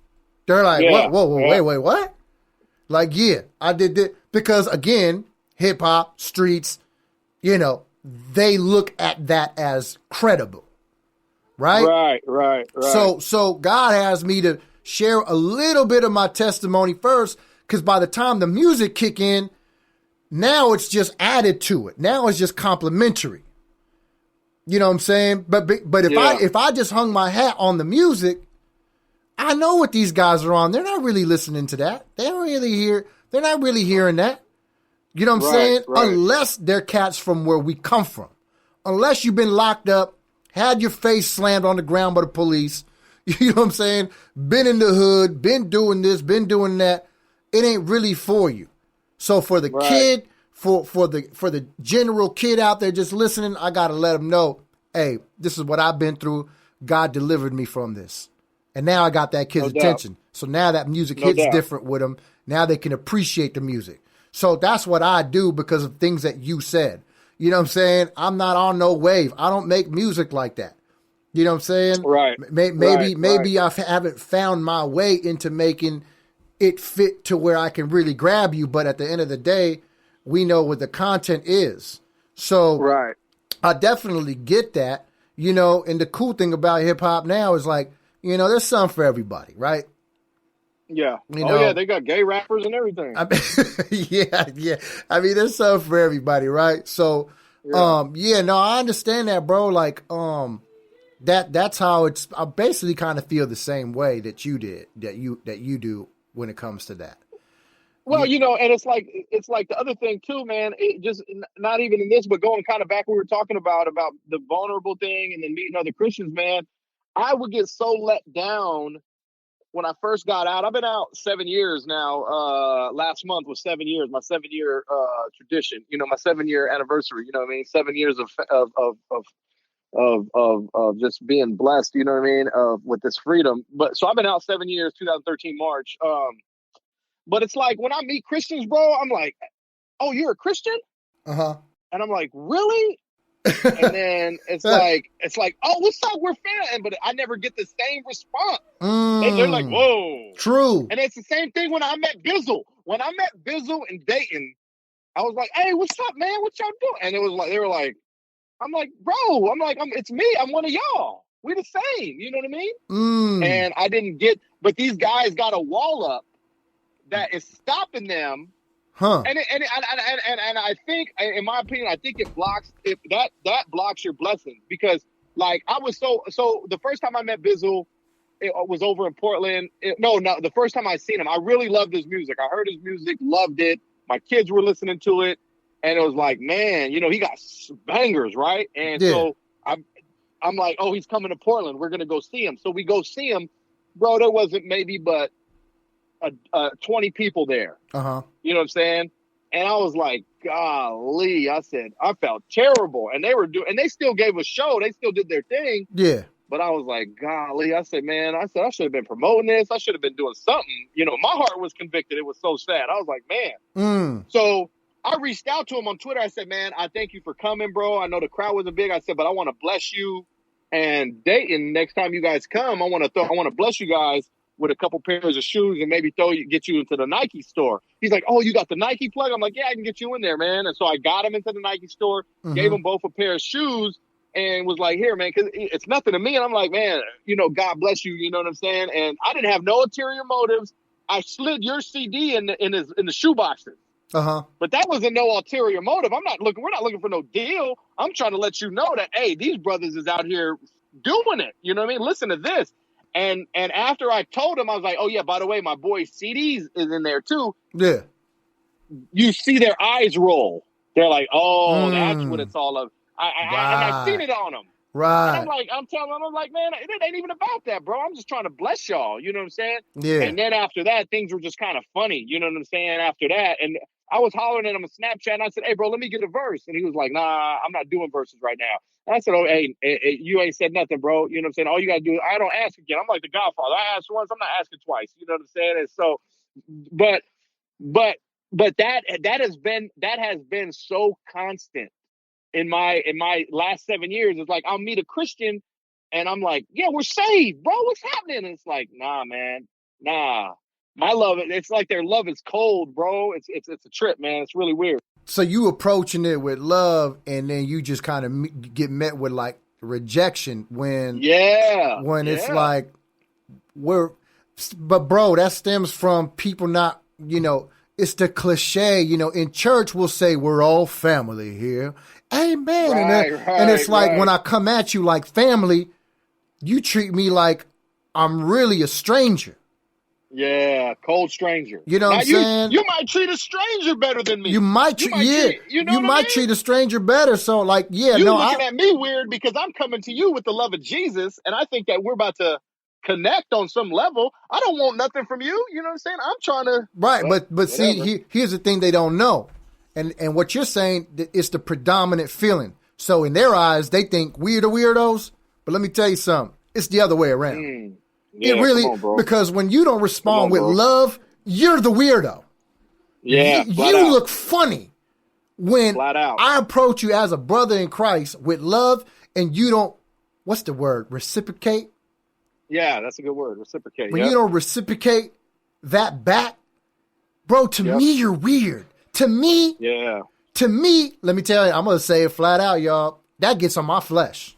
They're like, whoa, wait, what? Like, yeah, I did that. Because again, hip hop, streets, you know, they look at that as credible. Right. So God has me to share a little bit of my testimony first, because by the time the music kick in, now it's just added to it. Now it's just complimentary. You know what I'm saying? But if I just hung my hat on the music, I know what these guys are on. They're not really listening to that. They're not really hearing that. You know what I'm saying? Unless they're cats from where we come from. Unless you've been locked up, had your face slammed on the ground by the police. You know what I'm saying? Been in the hood, been doing this, been doing that. It ain't really for you. So for the kid, for the general kid out there just listening, I got to let them know, hey, this is what I've been through. God delivered me from this. And now I got that kid's attention. So now that music hits different with them. Now they can appreciate the music. So that's what I do because of things that you said. You know what I'm saying? I'm not on no wave. I don't make music like that. You know what I'm saying? Right. Maybe I haven't found my way into making it fit to where I can really grab you. But at the end of the day, we know what the content is. So I definitely get that, you know, and the cool thing about hip hop now is like, you know, there's something for everybody, right? Yeah. Yeah, they got gay rappers and everything. Yeah. I mean, there's something for everybody, right? So, I understand that, bro. Like, that's how it's. I basically kind of feel the same way that you did, that you do when it comes to that. Well, you know, and it's like the other thing too, man. It just not even in this, but going kind of back, we were talking about the vulnerable thing, and then meeting other Christians, man. I would get so let down when I first got out. I've been out 7 years now. Last month was 7 years, my 7 year tradition. You know, my 7 year anniversary. You know what I mean? 7 years of just being blessed. You know what I mean? With this freedom. But so I've been out 7 years, 2013 March. But it's like when I meet Christians, bro, I'm like, "Oh, you're a Christian?" Uh-huh. And I'm like, "Really?" And then it's like, "Oh, what's up? We're fans." But I never get the same response. They're like, "Whoa." True. And it's the same thing when I met Bizzle. When I met Bizzle in Dayton, I was like, "Hey, what's up, man? What y'all doing?" And it was like, they were like, I'm like, "Bro," I'm like, it's me. I'm one of y'all. We the same. You know what I mean? And I didn't get, but these guys got a wall up that is stopping them. Huh. And I think, in my opinion, I think it blocks that blocks your blessings, because like I was so the first time I met Bizzle, it was over in Portland. No, the first time I seen him, I really loved his music. I heard his music, loved it. My kids were listening to it, and it was like, man, you know, he got bangers, right? And so I'm like, oh, he's coming to Portland. We're gonna go see him. So we go see him, bro. There wasn't maybe but 20 people there. Uh-huh. You know what I'm saying? And I was like, golly, I said, I felt terrible. And they still gave a show. They still did their thing. Yeah. But I was like, golly, I said, man, I should have been promoting this. I should have been doing something. You know, my heart was convicted. It was so sad. I was like, man. So I reached out to him on Twitter. I said, man, I thank you for coming, bro. I know the crowd wasn't big. I said, but I want to bless you. And Dayton, next time you guys come, I want to bless you guys with a couple pairs of shoes and maybe get you into the Nike store. He's like, oh, you got the Nike plug? I'm like, yeah, I can get you in there, man. And so I got him into the Nike store, gave him both a pair of shoes, and was like, here, man, because it's nothing to me. And I'm like, man, you know, God bless you. You know what I'm saying? And I didn't have no ulterior motives. I slid your CD in the shoe boxes. Uh-huh. But that wasn't no ulterior motive. We're not looking for no deal. I'm trying to let you know that, hey, these brothers is out here doing it. You know what I mean? Listen to this. And after I told him, I was like, oh, yeah, by the way, my boy's CDs is in there, too. Yeah. You see their eyes roll. They're like, oh, that's what it's all of. And I seen it on them. Right. And I'm telling them, I'm like, man, it ain't even about that, bro. I'm just trying to bless y'all. You know what I'm saying? Yeah. And then after that, things were just kind of funny. You know what I'm saying? After that. And I was hollering at him on Snapchat, and I said, hey, bro, let me get a verse. And he was like, nah, I'm not doing verses right now. And I said, oh, hey, you ain't said nothing, bro. You know what I'm saying? All you got to do is, I don't ask again. I'm like the Godfather. I asked once, I'm not asking twice. You know what I'm saying? And so, but that has been so constant in my last 7 years. It's like, I'll meet a Christian, and I'm like, yeah, we're saved, bro. What's happening? And it's like, nah, man, nah. My love, it's like their love is cold, bro. It's a trip, man. It's really weird. So you approaching it with love, and then you just kind of get met with like rejection when it's like but bro, that stems from people not, you know, it's the cliche, you know, in church we'll say we're all family here. Amen. And it's like when I come at you like family, you treat me like I'm really a stranger. Yeah, cold stranger. You know what I'm saying? You might treat a stranger better than me. You might treat a stranger better. So like, yeah, you're looking at me weird because I'm coming to you with the love of Jesus, and I think that we're about to connect on some level. I don't want nothing from you. You know what I'm saying? I'm trying to but see, here's the thing they don't know, and what you're saying is the predominant feeling. So in their eyes, they think we're the weirdos. But let me tell you something. It's the other way around. Yeah, it really, because when you don't respond with love, you're the weirdo. Yeah, you look funny when I approach you as a brother in Christ with love, and you don't. What's the word? Reciprocate. Yeah, that's a good word. Reciprocate. When you don't reciprocate that back, bro. To me, you're weird. To me, let me tell you, I'm gonna say it flat out, y'all. That gets on my flesh.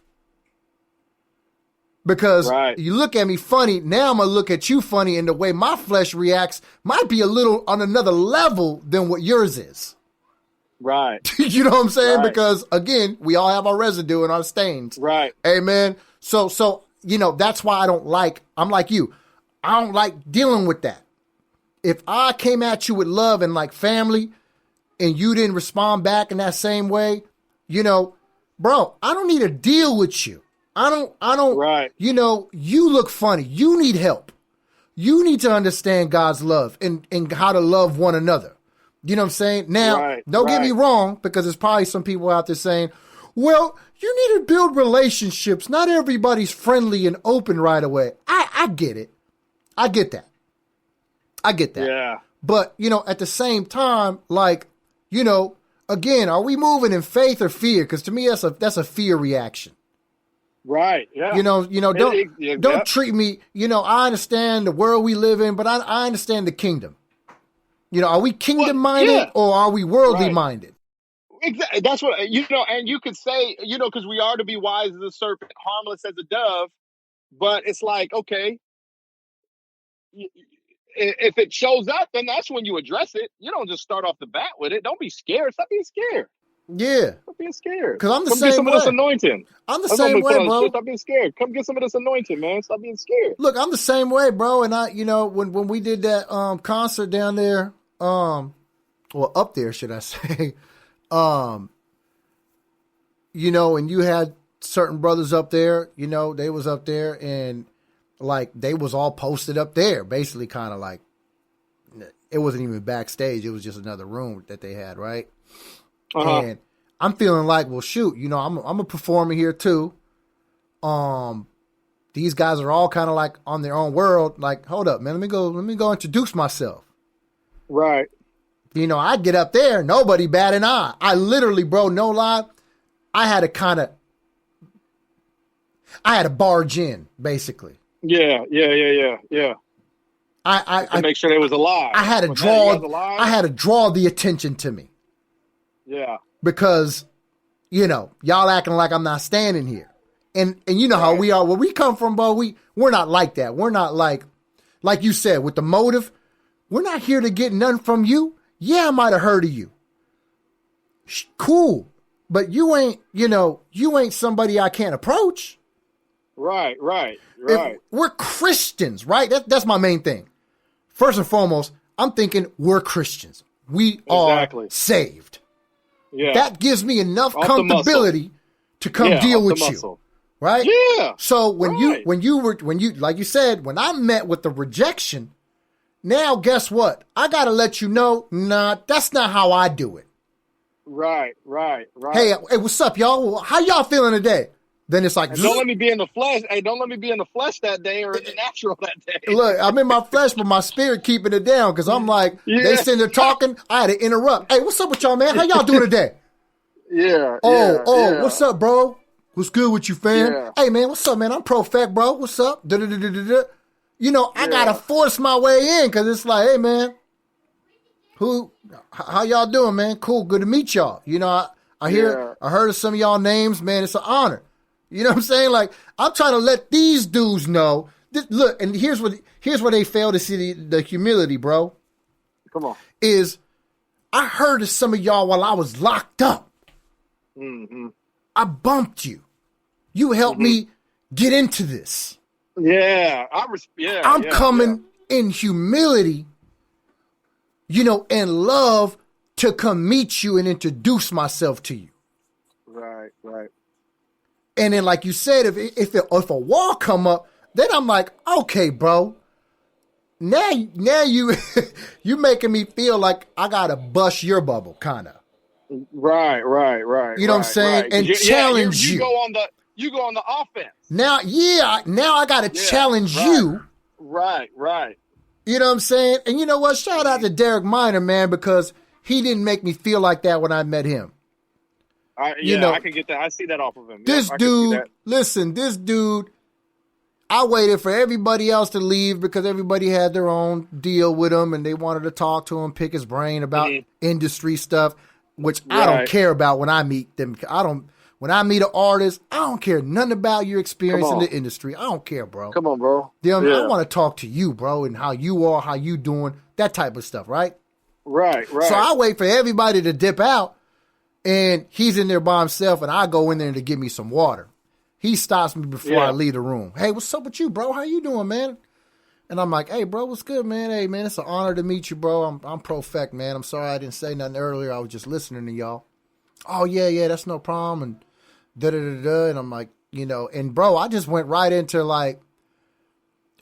Because you look at me funny, now I'm going to look at you funny, and the way my flesh reacts might be a little on another level than what yours is. Right. You know what I'm saying? Right. Because, again, we all have our residue and our stains. Right. Amen. So you know, that's why I'm like you. I don't like dealing with that. If I came at you with love and like family, and you didn't respond back in that same way, you know, bro, I don't need to deal with you. I don't, right. You know, you look funny. You need help. You need to understand God's love and how to love one another. You know what I'm saying? Now, don't get me wrong, because there's probably some people out there saying, well, you need to build relationships. Not everybody's friendly and open right away. I get it. I get that. Yeah. But, you know, at the same time, like, you know, again, are we moving in faith or fear? Because to me, that's a fear reaction. Right. Yeah. You know, don't treat me, you know, I understand the world we live in, but I understand the kingdom. You know, are we kingdom minded or are we worldly minded? Exactly. That's what, you know, and you could say, you know, because we are to be wise as a serpent, harmless as a dove, but it's like, okay, if it shows up, then that's when you address it. You don't just start off the bat with it. Don't be scared. Stop being scared. Yeah. Stop being scared. Because I'm the Come same get some way. of this anointing. I'm the same way, bro. Stop being scared. Come get some of this anointing, man. Stop being scared. Look, I'm the same way, bro. And I, you know, when we did that concert down there, well, up there, should I say, you know, and you had certain brothers up there, you know, they was up there and like they was all posted up there, basically kind of like it wasn't even backstage. It was just another room that they had. Right. And I'm feeling like, well, shoot, you know, I'm a performer here too. These guys are all kind of like on their own world. Like, hold up, man, let me go introduce myself. Right. You know, I get up there, nobody bat an eye. I literally, bro, no lie, I had to barge in, basically. Yeah. I make sure they was alive. I had to draw the attention to me. Yeah. Because, you know, y'all acting like I'm not standing here. And you know how we are. Where we come from, bro, we're not like that. We're not like you said, with the motive, we're not here to get nothing from you. Yeah, I might have heard of you. Cool. But you ain't somebody I can't approach. Right. We're Christians, right? That's my main thing. First and foremost, I'm thinking we're Christians. We are saved. Yeah. That gives me enough comfortability to come deal with you. Right? Yeah. So when you like you said, when I met with the rejection, now guess what? I gotta let you know, nah, that's not how I do it. Right. Hey, what's up, y'all? How y'all feeling today? Then it's like, don't let me be in the flesh. Hey, don't let me be in the flesh that day or in the natural that day. Look, I'm in my flesh, but my spirit keeping it down because I'm like, they sitting there talking. I had to interrupt. Hey, what's up with y'all, man? How y'all doing today? What's up, bro? What's good with you, fam? Yeah. Hey, man, what's up, man? I'm Profect, bro. What's up? Da-da-da-da-da-da. You know, I gotta force my way in because it's like, hey, man, how y'all doing, man? Cool, good to meet y'all. You know, I heard of some of y'all names, man. It's an honor. You know what I'm saying? Like, I'm trying to let these dudes know. Look, and here's where they fail to see the humility, bro. Come on. Is I heard of some of y'all while I was locked up. Mm-hmm. I bumped you. You helped me get into this. Yeah. I'm coming in humility, you know, and love to come meet you and introduce myself to you. Right. And then, like you said, if a wall come up, then I'm like, okay, bro. Now you you making me feel like I gotta bust your bubble, kind of. Right. You know what I'm saying? Right. And challenge you. You go on the offense. Now I gotta challenge you. Right. You know what I'm saying? And you know what? Shout out to Derek Minor, man, because he didn't make me feel like that when I met him. I can get that. I see that off of him. This dude, I waited for everybody else to leave because everybody had their own deal with him and they wanted to talk to him, pick his brain about industry stuff, which I don't care about when I meet them. When I meet an artist, I don't care nothing about your experience in the industry. I don't care, bro. Come on, bro. I want to talk to you, bro, and how you are, how you doing, that type of stuff, right? Right. So I wait for everybody to dip out. And he's in there by himself, and I go in there to give me some water. He stops me before I leave the room. Hey, what's up with you, bro? How you doing, man? And I'm like, hey, bro, what's good, man? Hey, man, it's an honor to meet you, bro. I'm Profect, man. I'm sorry I didn't say nothing earlier. I was just listening to y'all. Oh, yeah, that's no problem. And da-da-da-da. And I'm like, you know, and bro, I just went right into like,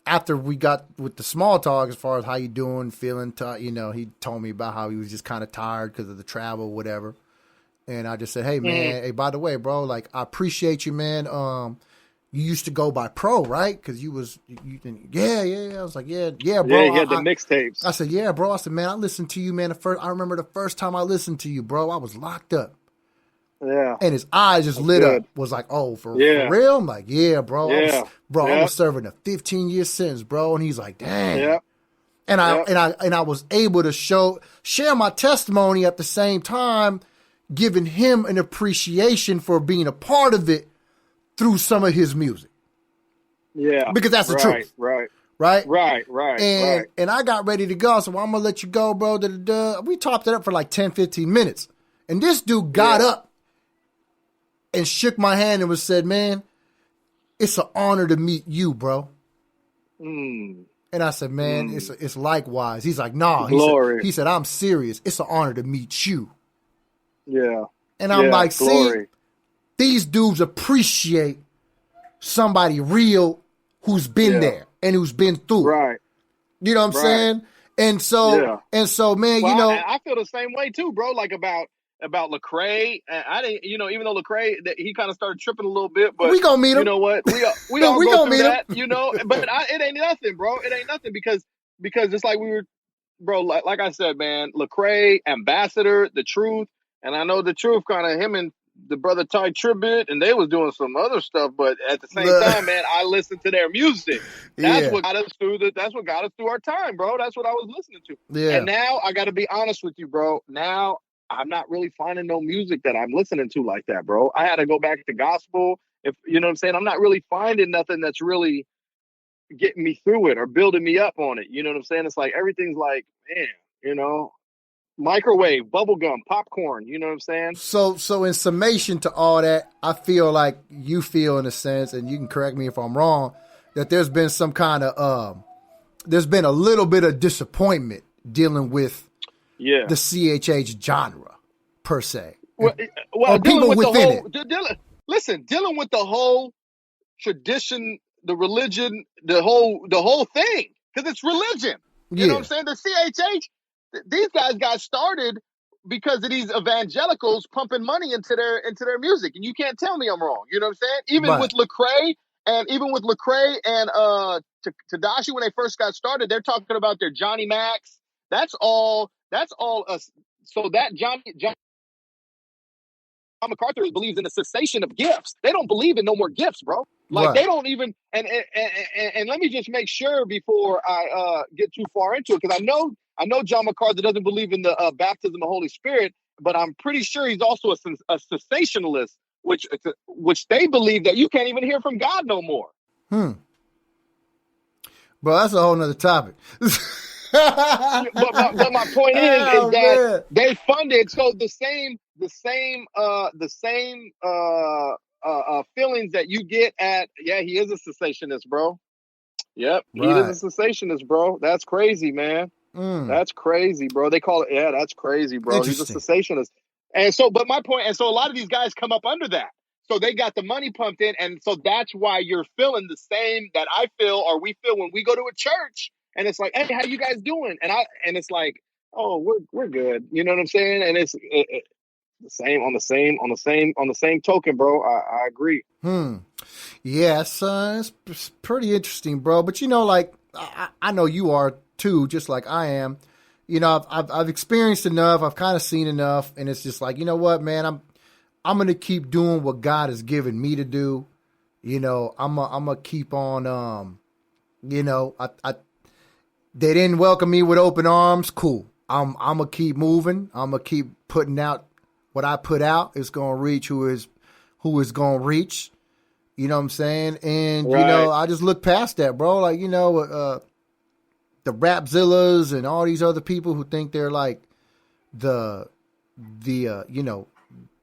after we got with the small talk as far as how you doing, feeling, you know, he told me about how he was just kind of tired because of the travel, whatever. And I just said, hey, man, hey, by the way, bro, like, I appreciate you, man. You used to go by Pro, right? Because you was, yeah. I was like, yeah, bro. Yeah, he had the mixtapes. I said, yeah, bro. I said, man, I listened to you, man. I remember the first time I listened to you, bro. I was locked up. Yeah. And his eyes just lit up. Was like, oh, for real? I'm like, yeah, bro. Yeah. I was serving a 15-year sentence, bro. And he's like, dang. Yeah. And I was able to share my testimony at the same time, giving him an appreciation for being a part of it through some of his music. Yeah. Because that's the truth. Right. And I got ready to go. So I'm going to let you go, bro. We topped it up for like 10, 15 minutes. And this dude got up and shook my hand and said, man, it's an honor to meet you, bro. And I said, man, it's likewise. He's like, nah. He said, I'm serious. It's an honor to meet you. Yeah. And I'm like, see, these dudes appreciate somebody real who's been there and who's been through. Right. You know what I'm saying? And so, man, well, you know. I feel the same way too, bro. Like about Lecrae. I didn't, you know, even though Lecrae, he kind of started tripping a little bit, but we gonna meet him. You know what? We all go through that, you know. But it ain't nothing, bro. It ain't nothing because it's like we were, bro. Like I said, man, Lecrae, Ambassador, The Truth, and I know The Truth, kind of him and the brother Ty Tribbett, and they was doing some other stuff. But at the same time, man, I listened to their music. That's what got us through That's what got us through our time, bro. That's what I was listening to. Yeah. And now I got to be honest with you, bro. Now I'm not really finding no music that I'm listening to like that, bro. I had to go back to gospel. If you know what I'm saying, I'm not really finding nothing that's really getting me through it or building me up on it. You know what I'm saying? It's like everything's like, man, you know, microwave, bubblegum, popcorn. You know what I'm saying? So in summation to all that, I feel like you feel in a sense, and you can correct me if I'm wrong, that there's been some kind of there's been a little bit of disappointment dealing with the CHH genre, per se. Well, dealing with dealing with the whole tradition, the religion, the whole thing, because it's religion. You know what I'm saying? The CHH, these guys got started because of these evangelicals pumping money into their music, and you can't tell me I'm wrong. You know what I'm saying? Even with Lecrae and Tadashi, when they first got started, they're talking about their Johnny Macs. That's all. So that John MacArthur believes in the cessation of gifts. They don't believe in no more gifts, bro. Like they don't even. And let me just make sure before I get too far into it, because I know John MacArthur doesn't believe in the baptism of the Holy Spirit, but I'm pretty sure he's also a cessationalist, which they believe that you can't even hear from God no more. Bro, that's a whole nother topic. but my point is that they funded, so the same feelings that you get at he is a cessationist, bro. Yep, he is a cessationist, bro. That's crazy, man. That's crazy, bro. They call it that's crazy, bro. He's a cessationist. And so, but my point, and so a lot of these guys come up under that. So they got the money pumped in, and so that's why you're feeling the same that I feel or we feel when we go to a church. And it's like, hey, how you guys doing? And it's like, oh, we're good. You know what I'm saying? And it's the same on the same token, bro. I agree. Yeah, it's pretty interesting, bro. But you know, like I know you are too, just like I am. You know, I've experienced enough. I've kind of seen enough, and it's just like, you know what, man, I'm gonna keep doing what God has given me to do. You know, I'm gonna keep on. You know, they didn't welcome me with open arms. Cool. I'm gonna keep moving. I'm gonna keep putting out what I put out. It's gonna reach who is gonna reach. You know what I'm saying? And you know, I just look past that, bro. Like, you know, the Rapzillas and all these other people who think they're like the you know,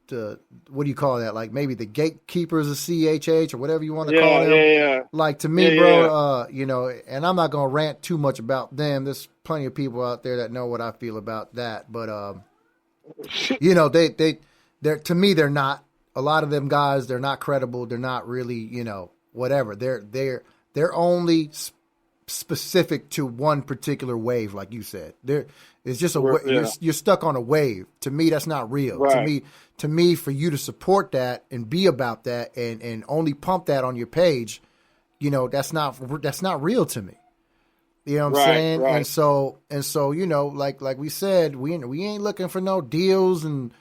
the, what do you call that? Like maybe the gatekeepers of CHH or whatever you want to call them. Yeah. Like to me, bro, you know, and I'm not going to rant too much about them. There's plenty of people out there that know what I feel about that. But, you know, they're to me, they're not. a lot of them guys, they're not credible. They're not really, you know, whatever. They're only specific to one particular wave, like you said. It's just you're stuck on a wave. To me, that's not real. Right. To me, for you to support that and be about that and only pump that on your page, you know, that's not real to me. You know what I'm saying? Right. And so, you know, like we said, we ain't looking for no deals, and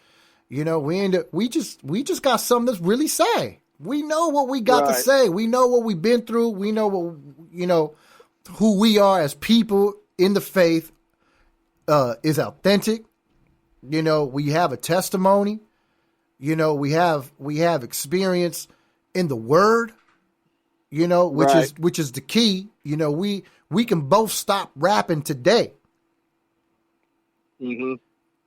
you know, we just got something to really say. We know what we got to say. We know what we've been through. We know what, you know, who we are as people in the faith is authentic. You know, we have a testimony. You know, we have experience in the word, you know, which is the key. You know, we can both stop rapping today. Mm-hmm.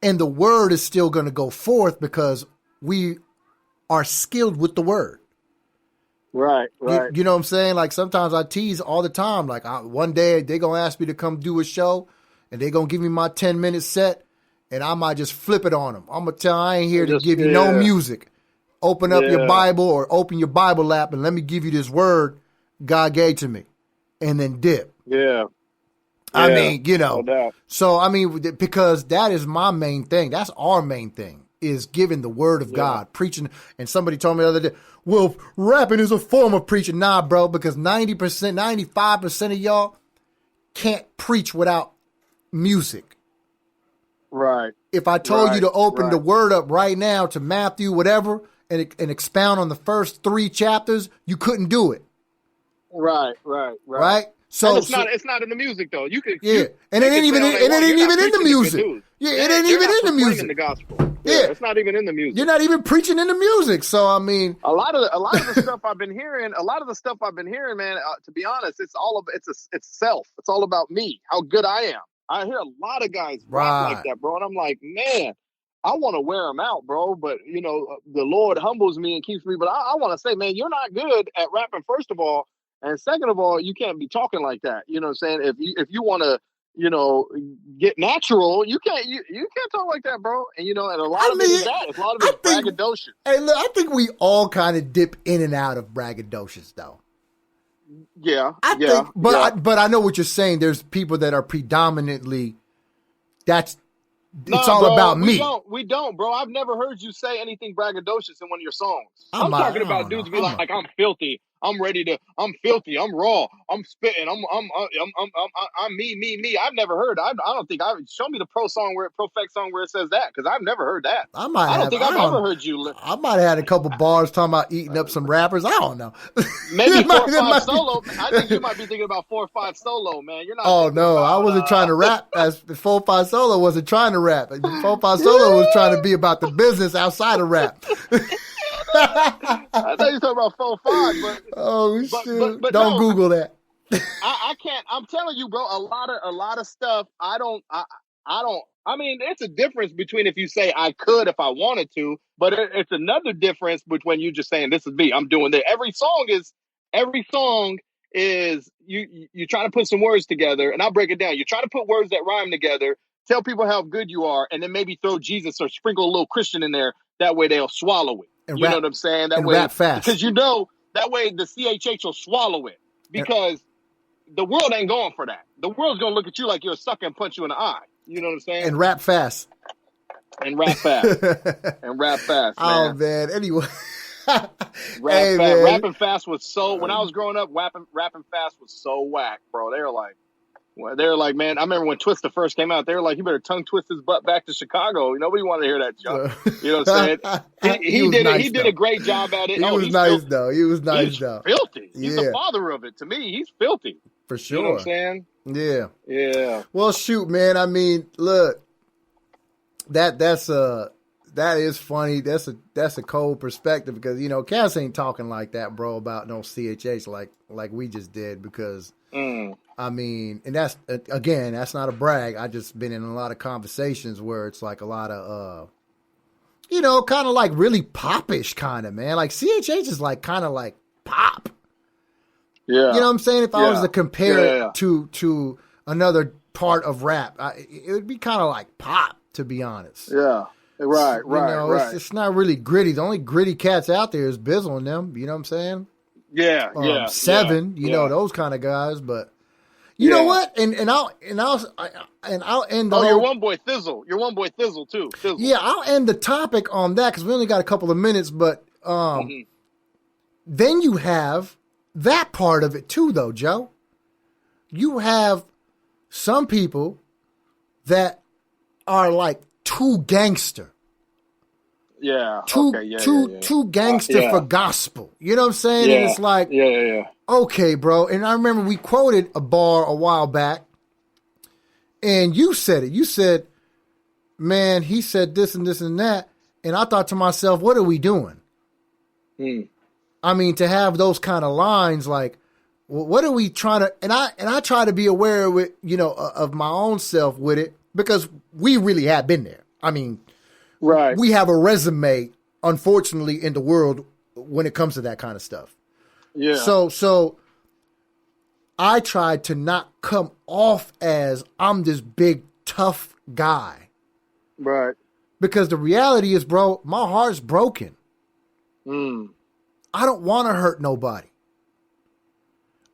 And the word is still going to go forth because we are skilled with the word. Right. You know what I'm saying? Like sometimes I tease all the time. Like one day they're going to ask me to come do a show and they're going to give me my 10-minute set and I might just flip it on them. I'm going to tell I ain't here to give you no music. Open up your Bible or open your Bible app and let me give you this word God gave to me and then dip. Yeah. I mean, you know, no doubt. So I mean, because that is my main thing. That's our main thing. Is giving the word of God, preaching. And somebody told me the other day, well, rapping is a form of preaching. Nah, bro, because 90%, 95% of y'all can't preach without music. Right. If I told you to open the word up right now to Matthew, whatever, and expound on the first 3 chapters, you couldn't do it. Right. So and it's not in the music though. You could and it ain't even in the music. Yeah, it ain't even in the music. In the gospel. Yeah, it's not even in the music. You're not even preaching in the music. So I mean, a lot of the stuff I've been hearing, man. To be honest, it's self. It's all about me, how good I am. I hear a lot of guys rap like that, bro, and I'm like, man, I want to wear them out, bro. But you know, the Lord humbles me and keeps me. But I want to say, man, you're not good at rapping, first of all. And second of all, you can't be talking like that. You know what I'm saying? If you want to, you know, get natural, you can't talk like that, bro. And you know, and a lot of it is that. A lot of it is braggadocious. Hey, look, I think we all kind of dip in and out of braggadocious, though. Yeah, but I know what you're saying. There's people that are predominantly it's all about me. We don't, bro. I've never heard you say anything braggadocious in one of your songs. I'm talking about dudes be like, I'm filthy. I'm filthy. I'm raw. I'm spitting. I'm me. I've never heard. I don't think show me the pro fake song where it says that, because I've never heard that. I don't think I've ever heard you. I might have had a couple bars talking about eating up some rappers. I don't know. Maybe 4 or 5 solo. I think you might be thinking about 4 or 5 solo, man. You're not. Oh no, I wasn't trying to rap. As 4 or 5 solo wasn't trying to rap. 4 or 5 solo was trying to be about the business outside of rap. I thought you were talking about 4 or 5, but shoot! But don't Google that. I can't. I'm telling you, bro. A lot of stuff. I don't. I mean, it's a difference between if you say I could if I wanted to, but it's another difference between you just saying this is me. I'm doing that. Every song is you trying to put some words together, and I'll break it down. You're trying to put words that rhyme together. Tell people how good you are, and then maybe throw Jesus or sprinkle a little Christian in there. That way they'll swallow it. And you know what I'm saying? That way, rap fast. Because you know that way the CHH will swallow it, because the world ain't going for that. The world's gonna look at you like you're a sucker and punch you in the eye. You know what I'm saying? And rap fast. And rap fast. Man. Oh man. Anyway. Rapping fast was so. When I was growing up, rapping fast was so whack, bro. They were like, man. I remember when Twista first came out. They were like, you better tongue twist his butt back to Chicago. Nobody wanted to hear that junk. You know what I'm saying? He did a great job at it. He was nice though. He's filthy. He's the father of it. To me, he's filthy. For sure. You know what I'm saying? Yeah. Yeah. Well, shoot, man. I mean, look, that is funny. That's a cold perspective, because you know Cass ain't talking like that, bro, about no CHH like we just did, because I mean, and that's again, that's not a brag. I just been in a lot of conversations where it's like a lot of you know, kind of like really popish kind of, man. Like CHH is like kind of like pop. Yeah. You know what I'm saying? If I was to compare it to another part of rap, it would be kind of like pop, to be honest. Yeah. Right, It's not really gritty. The only gritty cats out there is Bizzle and them. You know what I'm saying? Yeah, Seven. You know, those kind of guys. But you know what? And I'll end. Your one boy Thizzle. Your one boy Thizzle too. Thizzle. Yeah, I'll end the topic on that because we only got a couple of minutes. But then you have that part of it too, though, Joe. You have some people that are like too gangster. Yeah. Too gangster for gospel. You know what I'm saying? Yeah. And it's like, okay, bro. And I remember we quoted a bar a while back, and you said it. You said, man, he said this and this and that. And I thought to myself, what are we doing? I mean, to have those kind of lines, like, well, what are we trying to? And I try to be aware of it, of my own self with it, because we really have been there. I mean, we have a resume, unfortunately, in the world when it comes to that kind of stuff. Yeah. So I tried to not come off as I'm this big tough guy. Right. Because the reality is, bro, my heart's broken. I don't want to hurt nobody.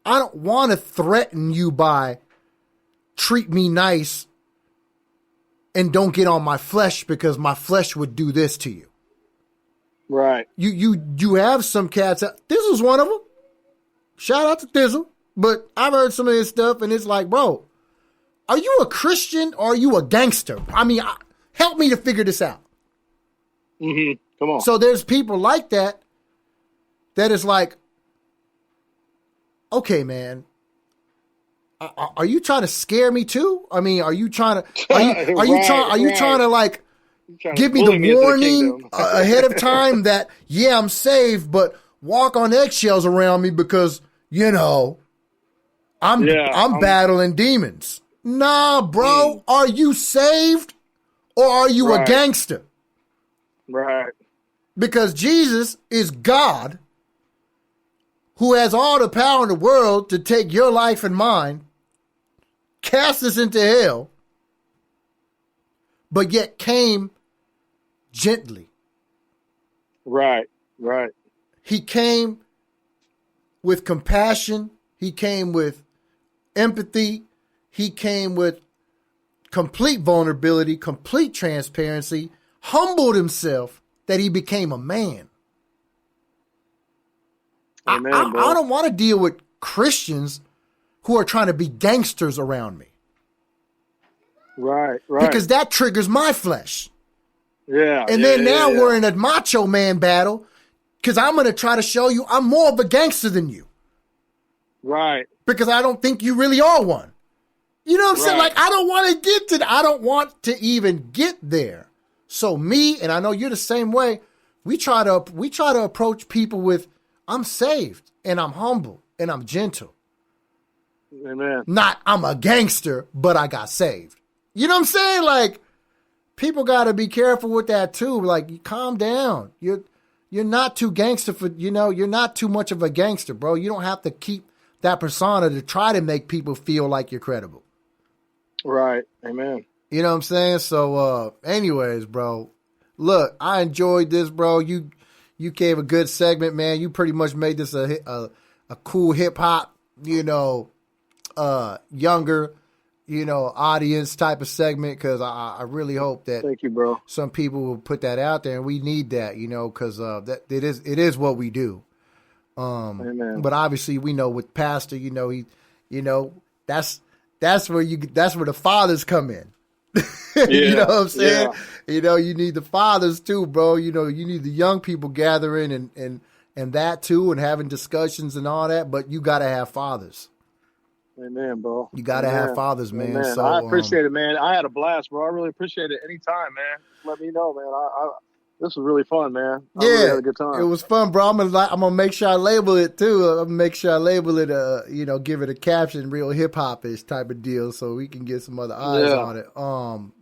I don't want to threaten you by treat me nice and don't get on my flesh because my flesh would do this to you. Right. You have some cats. Thizzle's one of them. Shout out to Thizzle. But I've heard some of his stuff and it's like, bro, are you a Christian or are you a gangster? I mean, help me to figure this out. Come on. So there's people like that is like, okay, man, are you trying to scare me too? I mean, are you trying to, are you trying to like give me the warning ahead of time that, yeah, I'm saved, but walk on eggshells around me because, I'm battling demons. Nah, bro, are you saved or are you a gangster? Right. Because Jesus is God who has all the power in the world to take your life and mine, cast us into hell, but yet came gently. Right. He came with compassion. He came with empathy. He came with complete vulnerability, complete transparency, humbled himself that he became a man. Amen, I don't want to deal with Christians who are trying to be gangsters around me. Right. Because that triggers my flesh. Yeah. And then we're in a macho man battle because I'm going to try to show you I'm more of a gangster than you. Right. Because I don't think you really are one. You know what I'm saying? Like, I don't want to even get there. So me, and I know you're the same way, we try to approach people with, I'm saved and I'm humble and I'm gentle. Amen. Not I'm a gangster, but I got saved. You know what I'm saying? Like, people got to be careful with that too. Like, calm down. You're not too gangster you're not too much of a gangster, bro. You don't have to keep that persona to try to make people feel like you're credible. Right. Amen. You know what I'm saying? So, anyways, bro, look, I enjoyed this, bro. You gave a good segment, man. You pretty much made this a cool hip hop, younger, audience type of segment. Cause I really hope that thank you, bro. Some people will put that out there and we need that, cause, that it is what we do. Amen. But obviously we know with Pastor, that's where the fathers come in. You know what I'm saying? Yeah. You need the fathers too, bro. You need the young people gathering and that too, and having discussions and all that. But you got to have fathers. Amen, bro. You got to have fathers, man. Amen. So I appreciate it, man. I had a blast, bro. I really appreciate it. Anytime, man. Let me know, man. This was really fun, man. I really had a good time. It was fun, bro. I'm gonna make sure I label it too. I'm gonna make sure I label it, give it a caption, real hip hop ish type of deal, so we can get some other eyes on it.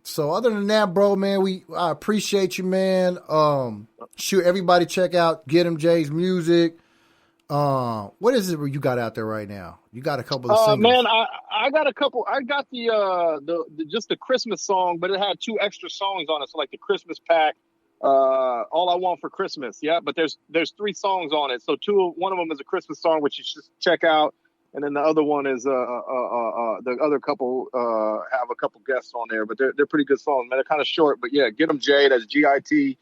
So other than that, bro, man, I appreciate you, man. Everybody check out Get 'em Jay's music. What is it you got out there right now? You got a couple of singles. Man, I got a couple. I got the just the Christmas song, but it had 2 extra songs on it. So like the Christmas pack, All I Want for Christmas. Yeah, but there's 3 songs on it. So one of them is a Christmas song, which you should check out, and then the other one is the other couple have a couple guests on there, but they're pretty good songs, man. They're kind of short, but yeah, Get 'em Jay. That's GITEMJY,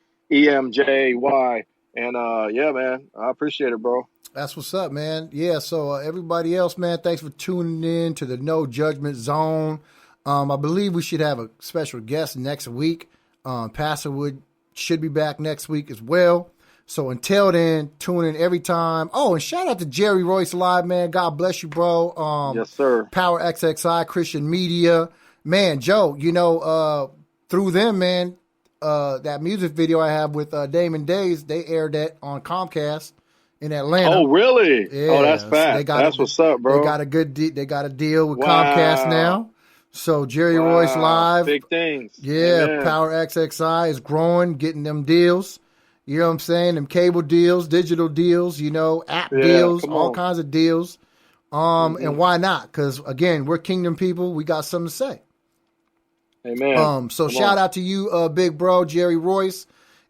and yeah, man, I appreciate it, bro. That's what's up, man. Yeah, so everybody else, man, thanks for tuning in to the No Judgment Zone. I believe we should have a special guest next week. Pastor Wood should be back next week as well. So until then, tune in every time. Oh, and shout out to Jerry Royce Live, man. God bless you, bro. Yes, sir. Power XXI, Christian Media. Man, Joe, through them, man, that music video I have with Damon Days, they aired that on Comcast in Atlanta. Oh, really? Yeah. Oh, that's fat. That's what's up, bro. They got a deal with Comcast now. So Jerry Royce Live. Big things. Yeah, Amen. Power XXI is growing, getting them deals. You know what I'm saying? Them cable deals, digital deals, app deals, all kinds of deals. And why not? Because, again, we're kingdom people. We got something to say. Amen. So shout out to you, big bro, Jerry Royce.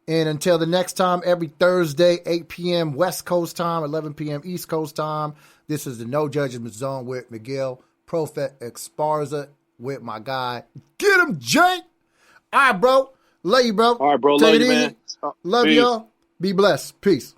And until the next time, every Thursday, 8 p.m. West Coast time, 11 p.m. East Coast time, this is the No Judgment Zone with Miguel Prophet Esparza with my guy. Get him, Jake. All right, bro. Love you, bro. All right, bro. Take Love it you, easy. man. Love Peace. y'all. Be blessed. Peace.